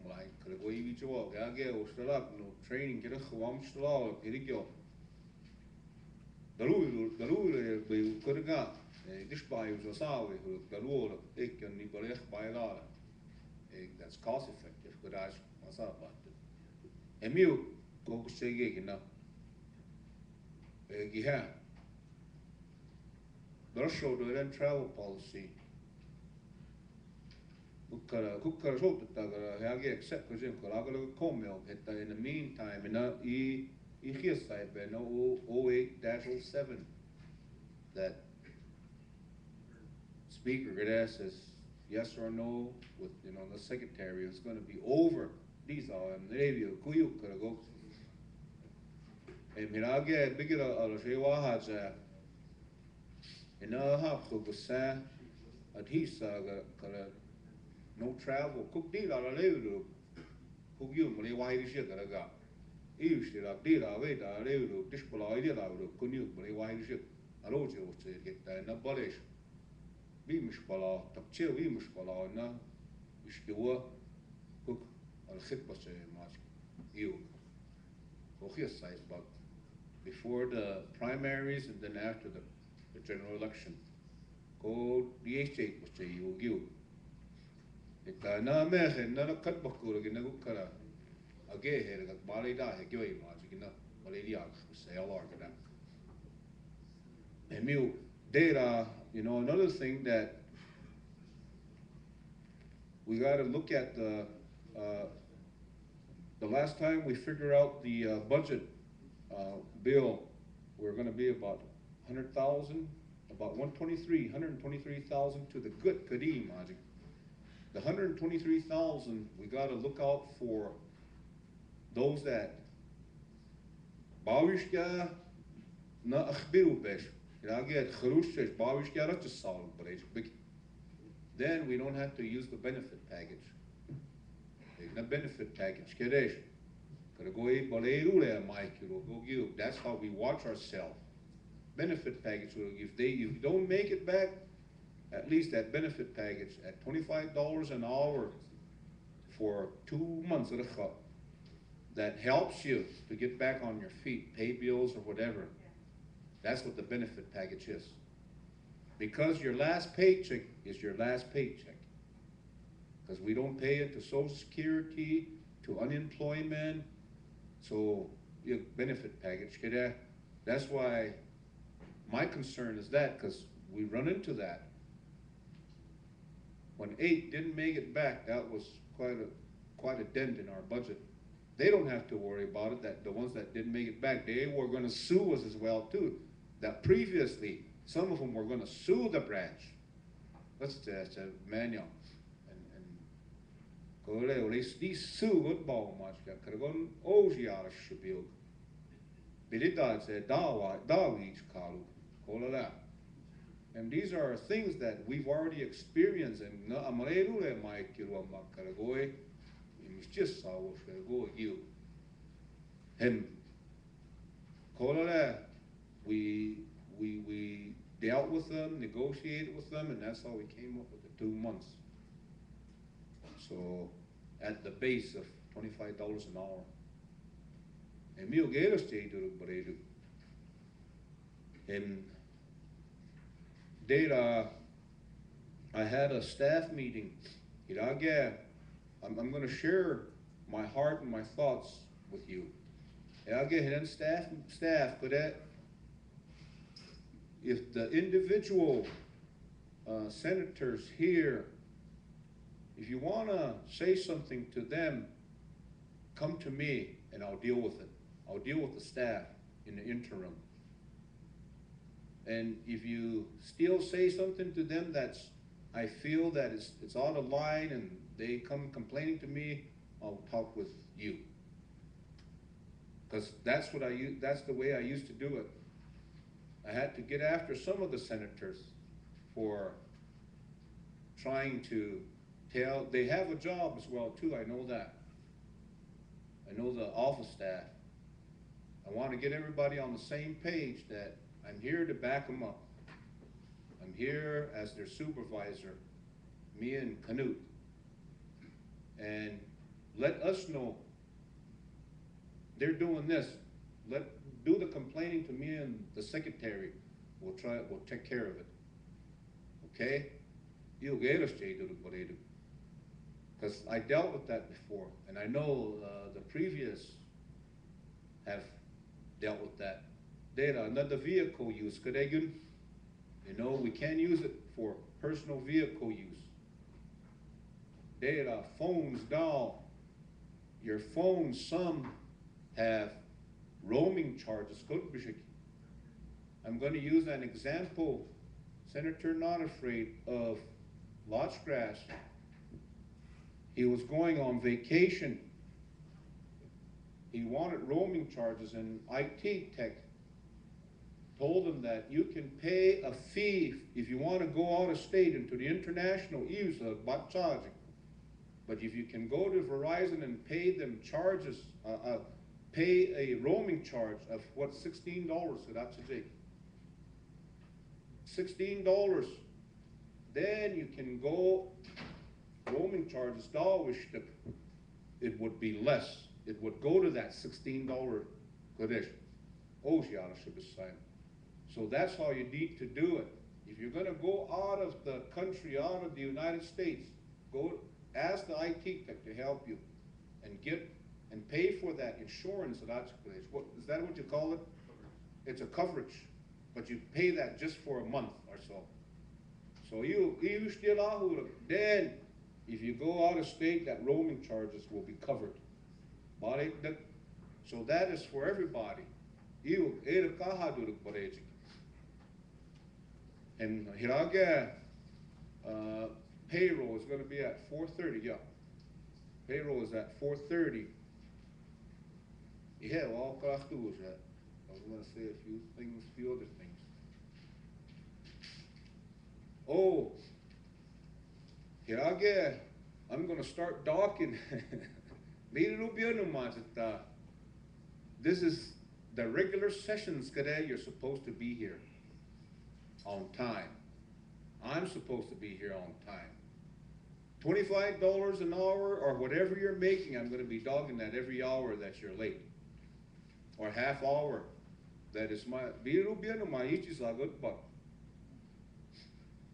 like, could go each walk, I get or still up, no training, get a wamp still out, get it go. The rule be could have got, this buy was a salary, the rule, it can be by a lot. That's cost effective, but I was up about it. And milk, go say gig enough. Yeah. The show the travel policy. kukkara soutattagara heage accept kusin kolagala komel että in the meantime I hiesaipe no 08-07 that speaker Gada says yes or no with the secretary is going to be over these are review kuyukkara go mirage bigger ala shewa haja ina hapko gusa adhisa kara no travel cook deal ala leulu cook you mali wai shi kara ga iu shi la deal away da leulu display idea la kunyu mali wai shi alo je o se get na balesh vi mishpala tabche vi mishpala na ishkewa cook al khitba se mach iu okay size but before the primaries and then after the general election go DH8 was say you give ita na me na kat bakura gina kara age here gat bali da he gyo ma gina bali dia say all are gonna emu data another thing that we got to look at the last time we figure out the budget bill, we're going to be about 100,000, about 123,000 to the good Kadim Majik. The 123,000, we got to look out for those that Bawishka na akhbiru besh. Then we don't have to use the benefit package. The benefit package, that's how we watch ourselves. Benefit package, if you don't make it back, at least that benefit package at $25 an hour for 2 months, that helps you to get back on your feet, pay bills or whatever. That's what the benefit package is. Because your last paycheck is your last paycheck. Because we don't pay it to Social Security, to unemployment, so your benefit package. That's why my concern is that, because we run into that. When 8 didn't make it back, that was quite a dent in our budget. They don't have to worry about it, that the ones that didn't make it back, they were going to sue us as well too. That previously, some of them were going to sue the branch. That's a manual. And these sue good ball much. Karagon Ojiara should be. Bilidad said Dawich Kalu. All of that. And these are things that we've already experienced. And Amarele Mike Karagoy. It's just how go you. Him. Kolala. We dealt with them, negotiated with them, and that's how we came up with the 2 months. So at the base of $25 an hour. And me get us to and data I had a staff meeting. I'm going to share my heart and my thoughts with you. Staff could that if the individual senators here, if you want to say something to them, come to me and I'll deal with it. I'll deal with the staff in the interim. And if you still say something to them that's, I feel that it's out of line and they come complaining to me, I'll talk with you. Because that's the way I used to do it. I had to get after some of the senators for trying to tell, they have a job as well too, I know that. I know the office staff. I want to get everybody on the same page that I'm here to back them up. I'm here as their supervisor, me and Canute. And let us know they're doing this. Do the complaining to me and the secretary. We'll take care of it. Okay? You'll get us because I dealt with that before, and I know the previous have dealt with that. Data, another vehicle use, we can't use it for personal vehicle use. data, phones down. Your phones, some have roaming charges. I'm going to use an example. Senator not afraid of Lodgegrass. He was going on vacation. He wanted roaming charges, and IT Tech told him that you can pay a fee if you want to go out of state into the international use of bot charging. But if you can go to Verizon and pay them charges, pay a roaming charge of what, $16, so that's a $16, then you can go roaming charges, it would be less. It would go to that $16 Kodesh. So that's how you need to do it. If you're going to go out of the country, out of the United States, go ask the IT Tech to help you and get and pay for that insurance. What, is that what you call it? It's a coverage, but you pay that just for a month or so. So you still out, then if you go out of state, that roaming charges will be covered. So that is for everybody. And Hirage payroll is going to be at 4:30. Yeah, payroll is at 4:30. Yeah, well, I was going to say a few other things. Oh, Hirage, I'm going to start docking. This is the regular sessions today. You're supposed to be here on time. I'm supposed to be here on time. $25 an hour or whatever you're making, I'm going to be dogging that every hour that you're late. Or half hour. That is my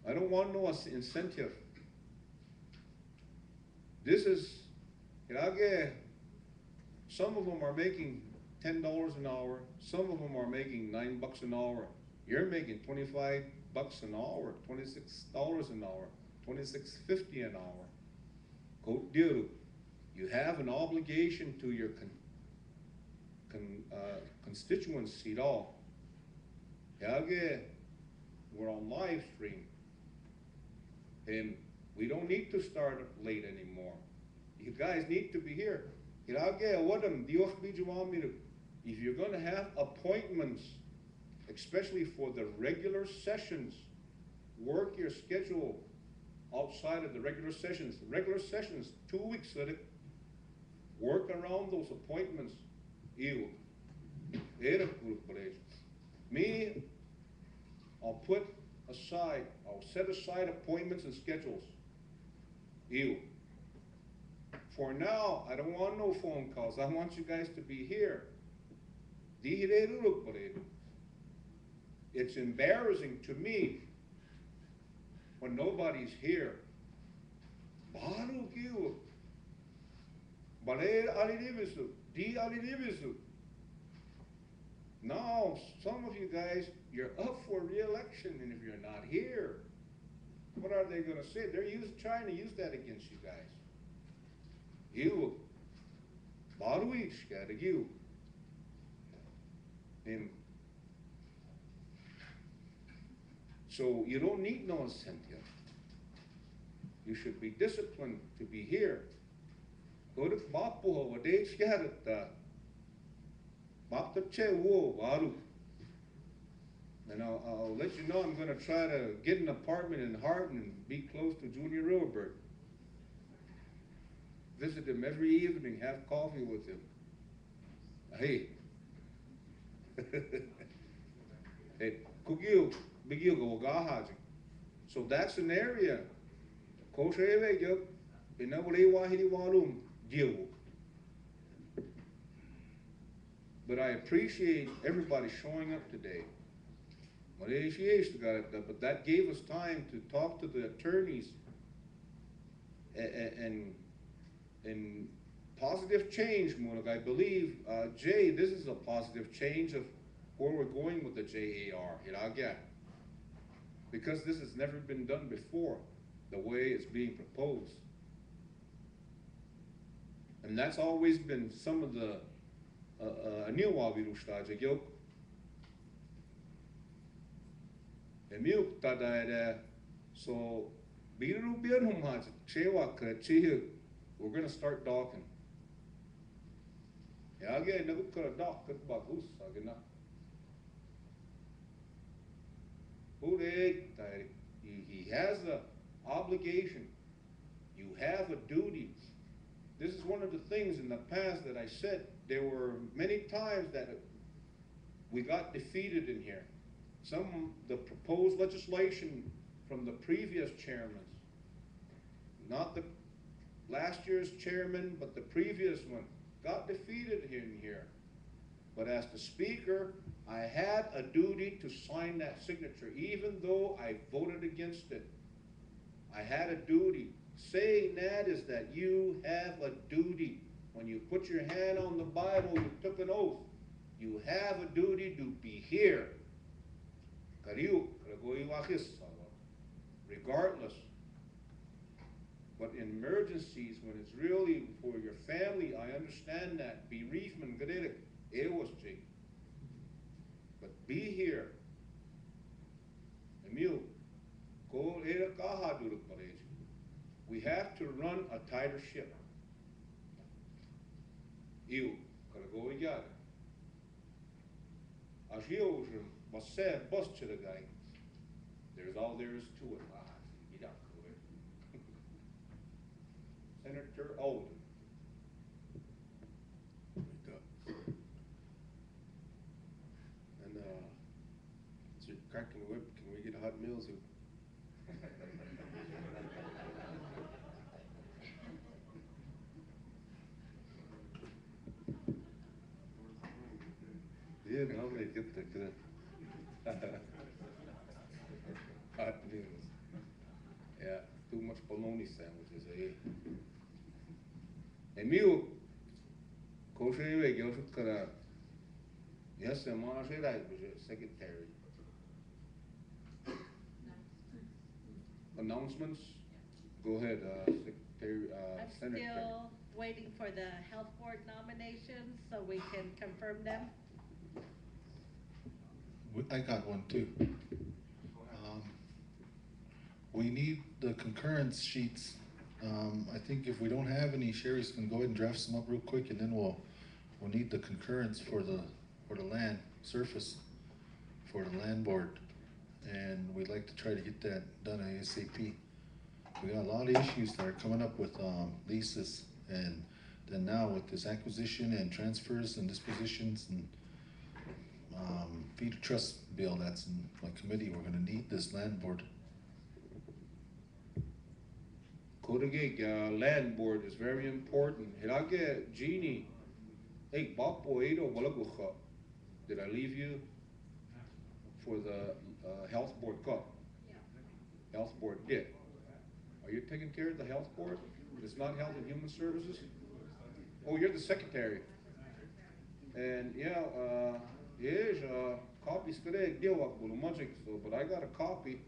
I don't want no incentive. This is, some of them are making $10 an hour. Some of them are making $9 an hour. You're making $25 an hour, $26 an hour, $26.50 an hour. Go do. You have an obligation to your constituency at all. We're on live stream. And we don't need to start late anymore. You guys need to be here. If you're going to have appointments, especially for the regular sessions, work your schedule outside of the regular sessions. The regular sessions, 2 weeks, let it work around those appointments. Me, I'll set aside appointments and schedules. For now, I don't want no phone calls. I want you guys to be here. It's embarrassing to me when nobody's here. Now, some of you guys, you're up for re-election, and if you're not here, what are they going to say? They're trying to use that against you guys. And so you don't need no incentive. You should be disciplined to be here. Go to Bapo, what they scattered. And I'll let you know I'm going to try to get an apartment in Hardin and be close to Junior Robert. Visit him every evening, have coffee with him. Hey. Hey, so that's an area. But I appreciate everybody showing up today. But that gave us time to talk to the attorneys and positive change, Munag. I believe, Jay, this is a positive change of where we're going with the JAR, because this has never been done before, the way it's being proposed. And that's always been some of the, new wavirustage yok. Emiuk tada so biru birhum has chewa chihu. We're gonna start docking. Yeah, again, never could have docked it bagus again. He has a obligation. You have a duty. This is one of the things in the past that I said. There were many times that we got defeated in here. The proposed legislation from the previous chairman, not the last year's chairman, but the previous one, got defeated in here. But as the speaker, I had a duty to sign that signature, even though I voted against it. I had a duty. Saying that is that you have a duty. When you put your hand on the Bible, you took an oath. You have a duty to be here. Regardless. But in emergencies, when it's really for your family, I understand that. Bereavement, but be here. We have to run a tighter ship. There's all there is to it. Senator Alden. And so you're cracking the whip. Can we get hot meals? Yeah, now they get the good. Hot meals. Yeah, too much bologna sandwiches, eh? Emil, kosher kara. Yes, and secretary. Announcements? Go ahead, Secretary, I'm Senator. still waiting for the health board nominations so we can confirm them. I got one too. We need the concurrence sheets. I think if we don't have any, Sherry's can go ahead and draft some up real quick, and then we'll need the concurrence for the land surface for the land board, and we'd like to try to get that done ASAP. We got a lot of issues that are coming up with leases, and then now with this acquisition and transfers and dispositions and feeder trust bill that's in my committee, we're gonna need this land board. Kodagig, land board is very important. Hirage Genie, hey, Bapo Edo Walagucha. Did I leave you for the health board cup? Yeah. Health board did. Are you taking care of the health board? It's not Health and Human Services? Oh, you're the secretary. And yeah, yes, copies today deal up with magic, so but I got a copy.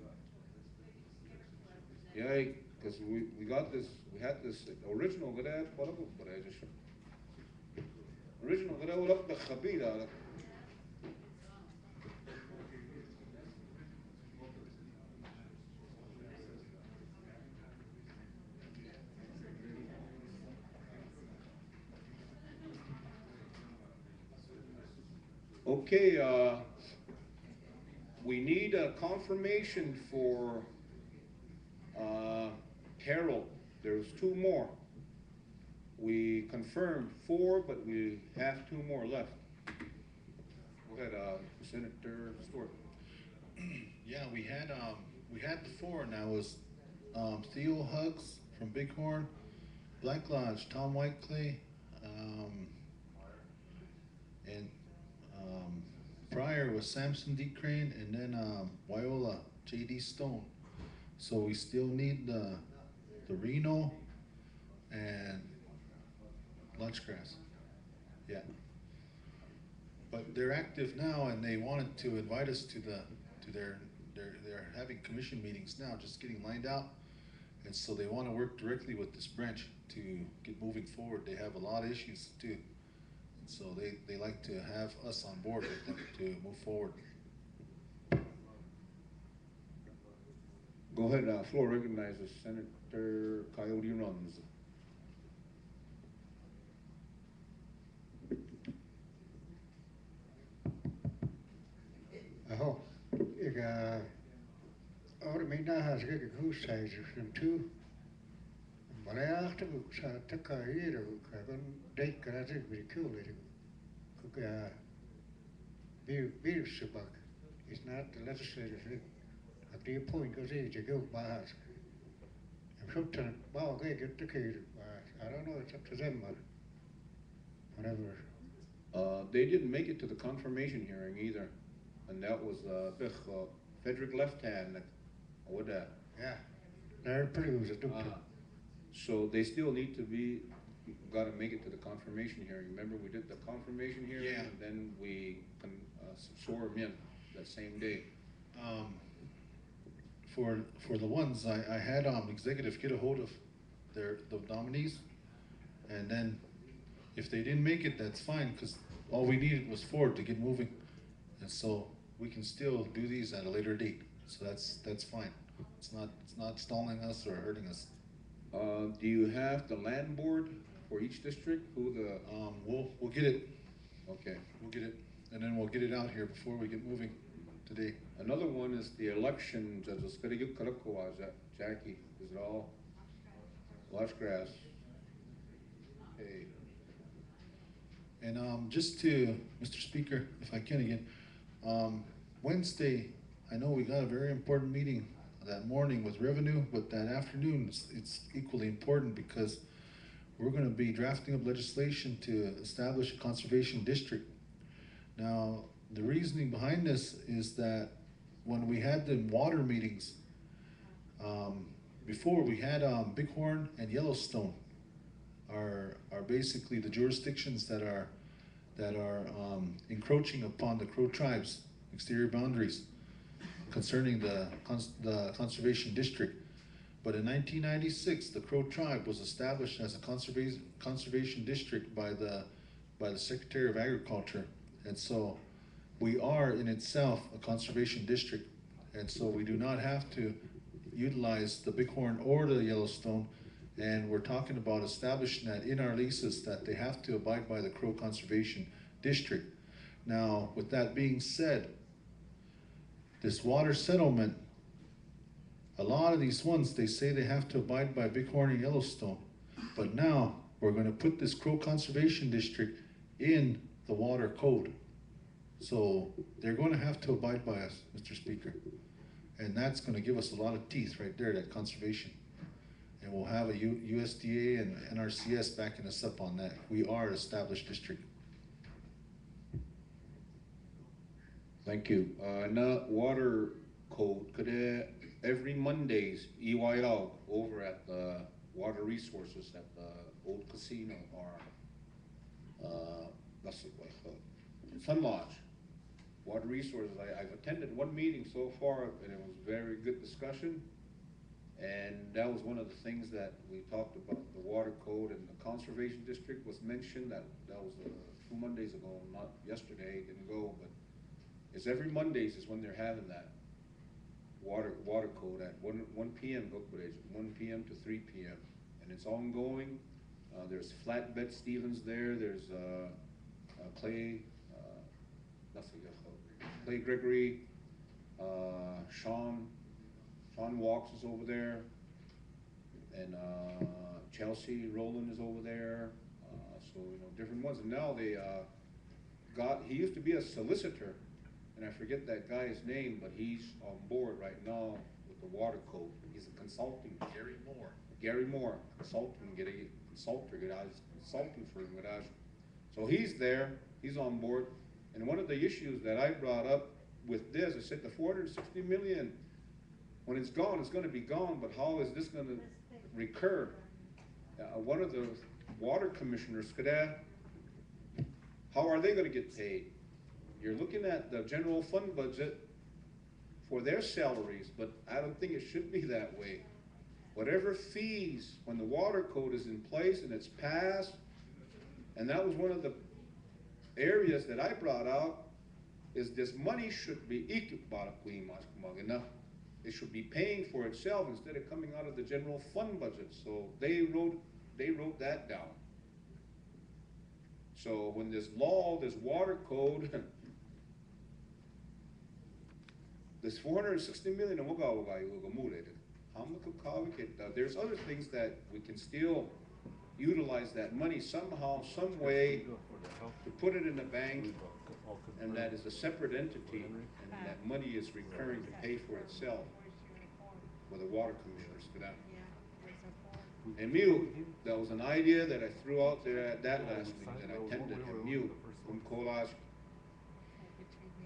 Yeah, because we got this, we had this original original the Khabira. Okay, we need a confirmation for Carol. There's 2 more. We confirmed 4, but we have 2 more left. Go ahead, Senator Stewart. Yeah, we had the 4, and that was Theo Hugs from Bighorn, Black Lodge, Tom Whiteclay, and Pryor was Samson D. Crane, and then Wyola, J.D. Stone. So we still need the Reno and Lunchgrass. Yeah. But they're active now, and they wanted to invite us to they're having commission meetings now, just getting lined out. And so they wanna work directly with this branch to get moving forward. They have a lot of issues too. And so they like to have us on board with them to move forward. Go ahead, floor recognizes Senator Coyote Runs. Aho, ik oude mina has ik goose size from two. Maar hij achter ik sa taka hier ik kan date krijgen ik weer cool het ik beer subak. It's not the legislative thing. At the point goes in to go by. I'm sometimes well they get the kid. I don't know, it's up to them but whatever. They didn't make it to the confirmation hearing either. And that was, Frederick Left Hand, what that? Yeah, they're pretty good. So they still need to be, gotta make it to the confirmation hearing. Remember, we did the confirmation hearing, Yeah. and then we swore them in that same day. For the ones, I had executive get a hold of the nominees, and then if they didn't make it, that's fine, because all we needed was 4 to get moving. And so we can still do these at a later date, so that's fine. It's not stalling us or hurting us. Do you have the land board for each district? Who the? We'll get it. Okay. We'll get it, and then we'll get it out here before we get moving today. Another one is the elections. Jackie, is it all? Lush grass. Okay. And just to, Mr. Speaker, if I can again, Wednesday, I know we got a very important meeting that morning with revenue, but that afternoon it's equally important because we're gonna be drafting up legislation to establish a conservation district. Now, the reasoning behind this is that when we had the water meetings, before we had Bighorn and Yellowstone are basically the jurisdictions that are encroaching upon the Crow tribes' exterior boundaries concerning the conservation district. But in 1996, the Crow tribe was established as a conservation district by the Secretary of Agriculture, and so we are in itself a conservation district, and so we do not have to utilize the Bighorn or the Yellowstone. And we're talking about establishing that in our leases that they have to abide by the Crow Conservation District. Now, with that being said, this water settlement, a lot of these ones, they say they have to abide by Bighorn and Yellowstone. But now, we're gonna put this Crow Conservation District in the water code. So they're gonna have to abide by us, Mr. Speaker. And that's gonna give us a lot of teeth right there, that conservation. And we'll have a USDA and NRCS backing us up on that. We are an established district. Thank you. Now, water code, could every Mondays, EYL over at the Water Resources at the old casino or Sun Lodge. Water Resources, I've attended one meeting so far and it was very good discussion. And that was one of the things that we talked about, the water code and the conservation district was mentioned. That was 2 Mondays ago, not yesterday, didn't go, but it's every Mondays is when they're having that water code at 1 p.m. 1 p.m. to 3 p.m. and it's ongoing. There's Flatbed Stevens there. There's Clay Gregory, Sean Walks is over there, and Chelsea Rowland is over there. So different ones. And now they he used to be a solicitor, and I forget that guy's name, but he's on board right now with the water code. He's a consulting. Gary Moore, consulting for him. So he's there. He's on board. And one of the issues that I brought up with this, I said the 460 million. When it's gone, it's going to be gone, but how is this going to recur? One of the water commissioners could add, how are they going to get paid? You're looking at the general fund budget for their salaries, but I don't think it should be that way. whatever fees, when the water code is in place and it's passed, and that was one of the areas that I brought out, is this money should be it should be paying for itself instead of coming out of the general fund budget. So they wrote that down. So when this law, this water code, this 460 million, there's other things that we can still utilize that money somehow, some way, to put it in the bank, and that is a separate entity, and that money is recurring to pay for itself with the water commissioners for that. Emil, that was an idea that I threw out there at that last week that I attended, Emil from Collage.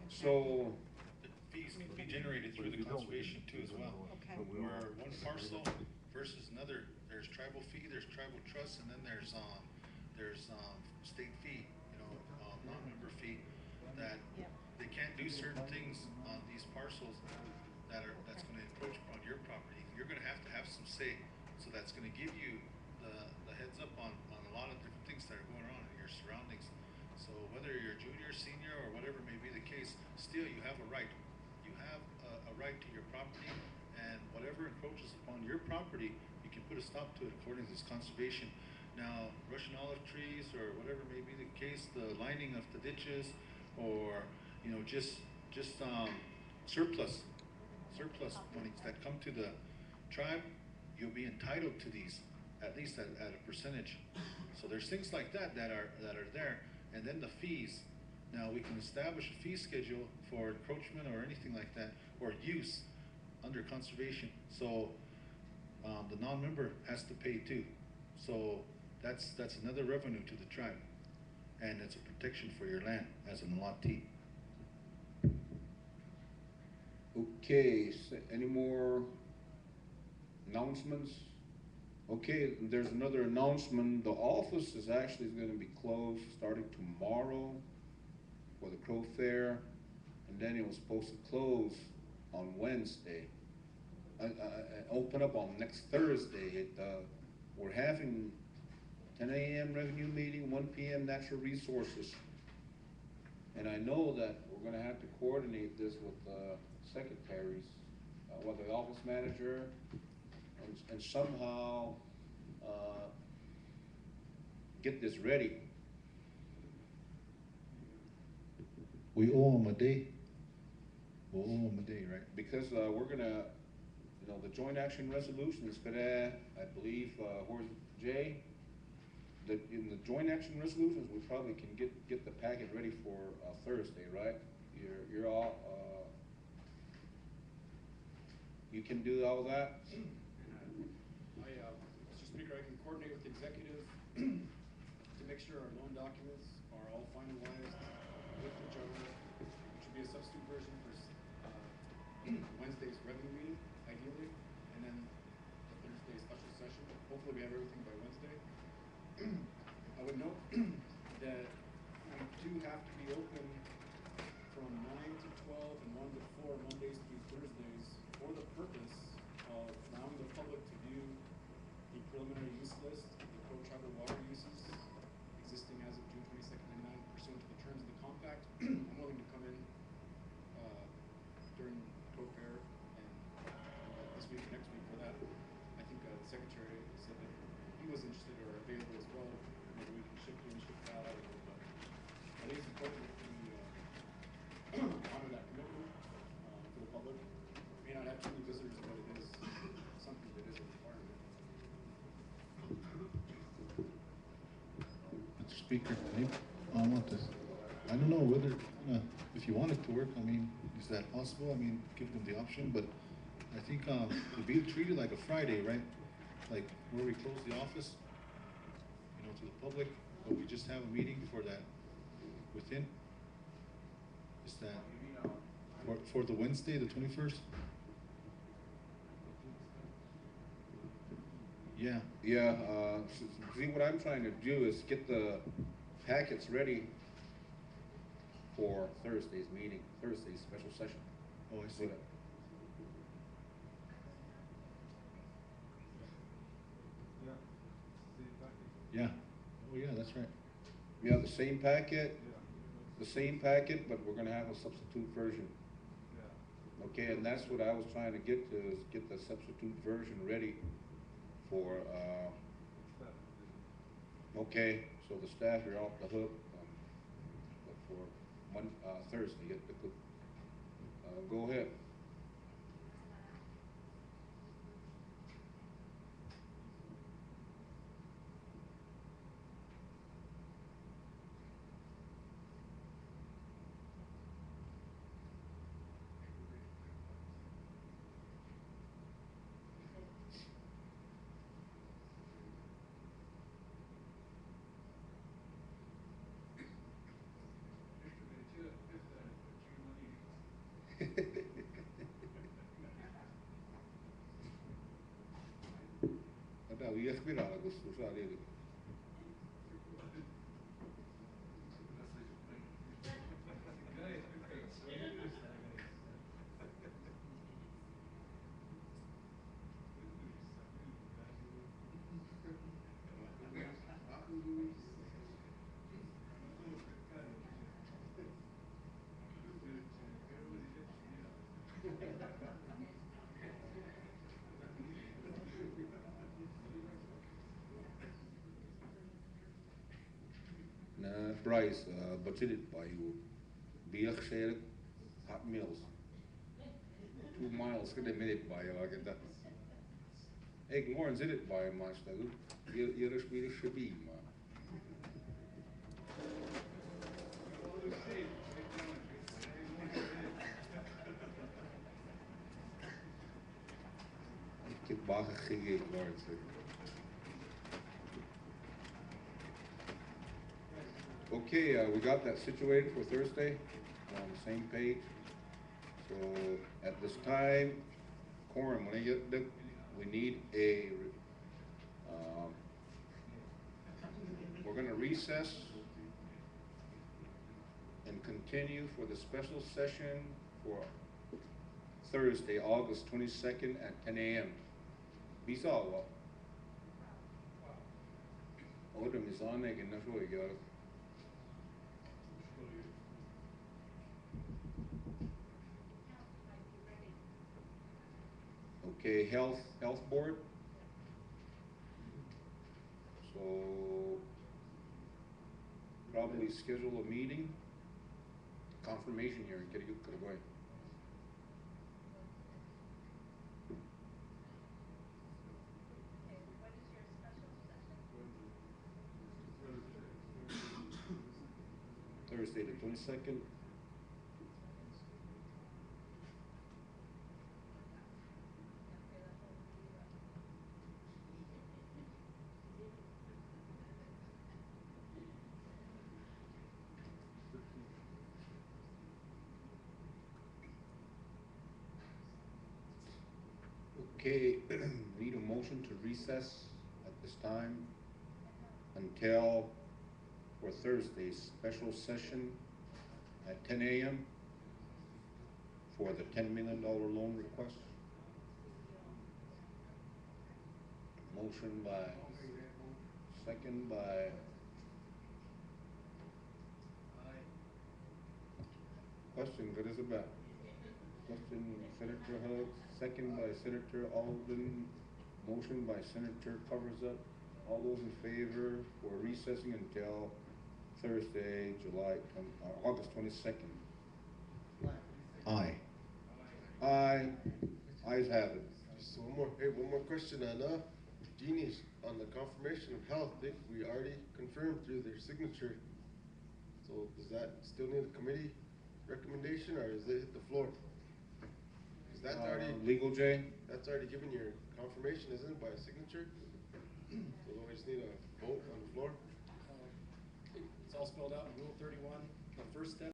So, fees can be generated through the conservation too as well. Where one parcel versus another, there's tribal fee, there's tribal trust, and then there's state fee, non-member fee, that they can't do certain things on these parcels that's gonna encroach upon your property. You're gonna have some say, so that's gonna give you the heads up on a lot of different things that are going on in your surroundings. So whether you're junior, senior, or whatever may be the case, still you have a right. You have a right to your property, and whatever encroaches upon your property, you can put a stop to it according to this conservation. Now, Russian olive trees, or whatever may be the case, the lining of the ditches, or, just surplus monies that come to the tribe, you'll be entitled to these, at least at a percentage. So there's things like that are there, and then the fees. Now, we can establish a fee schedule for encroachment or anything like that, or use under conservation. So the non-member has to pay too. So that's another revenue to the tribe, and it's a protection for your land as an allotee. okay, so any more announcements? Okay, there's another announcement. The office is actually going to be closed starting tomorrow for the Crow Fair, and then it was supposed to close on Wednesday. Open up on next Thursday. We're having 10 a.m. revenue meeting, 1 p.m. natural resources. And I know that we're gonna have to coordinate this with secretaries, with the office manager, and somehow get this ready. We owe them a day. We'll owe them a day, right? Because we're gonna, the joint action resolution is gonna, I believe, where's Jay? In the joint action resolutions, we probably can get the packet ready for Thursday, right? You're all, you can do all that? Mr. Speaker, I can coordinate with the executive to make sure our loan documents are all finalized with each other, which would be a substitute version for Wednesday's revenue meeting, ideally, and then the Thursday special session. Hopefully we have everything by Wednesday. I would note that we do have to be open from 9 to 12 and 1 to 4 Mondays through Thursdays for the purpose of allowing the public to view the preliminary use list, the Crow Tribal water uses existing as of June 22nd and 9 pursuant to the terms of the compact. I'm willing to come in during Crow Fair and this week and next week for that. I think the secretary said that he was interested or available as well. Maybe we can ship in, ship out. But I think it's important that we honor that commitment for the public. May not have too many visitors, but it is something that is a requirement. Mr. Speaker, I don't know whether, if you want it to work, is that possible? Give them the option, but I think it'll be treated like a Friday, right? Like where we close the office, to the public, but we just have a meeting for that within. Is that for the Wednesday, the 21st? Yeah. Yeah, see, what I'm trying to do is get the packets ready for Thursday's meeting, Thursday's special session. Oh, I see. Yeah, oh yeah, that's right. We have the same packet, but we're gonna have a substitute version. Okay, and that's what I was trying to get to, is get the substitute version ready for, okay, so the staff, you're off the hook, but for Thursday, you get the cook. Go ahead. Ada wiyak pira Agus susah dia. Nah, Bryce, budgeted by you. Biyak share hot meals. 2 miles kada minute by you agad. Ek more zit it by much tagu. Yerish birish shabi ma. Ik heb bakken gegeten, Lawrence. Okay, we got that situated for Thursday. We're on the same page. So at this time, quorum, when I get the, we need a, we're gonna recess and continue for the special session for Thursday, August 22nd at 10 a.m. Bisawa. Order Mizane and Nashoy. Okay, health board. So probably schedule a meeting, confirmation hearing. Get it away. Thursday the 22nd. Okay, need a motion to recess at this time until for Thursday's special session at 10 a.m. for the $10 million loan request. Motion by, second by question, what is it about? Question, Senator Huggs, second by Senator Alden, motion by Senator Covers Up. All those in favor for recessing until Thursday, August 22nd? Aye. Aye. Ayes have it. Just one more question on, Jeannie's on the confirmation of health, we already confirmed through their signature. So does that still need a committee recommendation or is it hit the floor? Is that already? Legal J? That's already given your confirmation, isn't it, by a signature? So we just need a vote on the floor? It's all spelled out in Rule 31, the first step.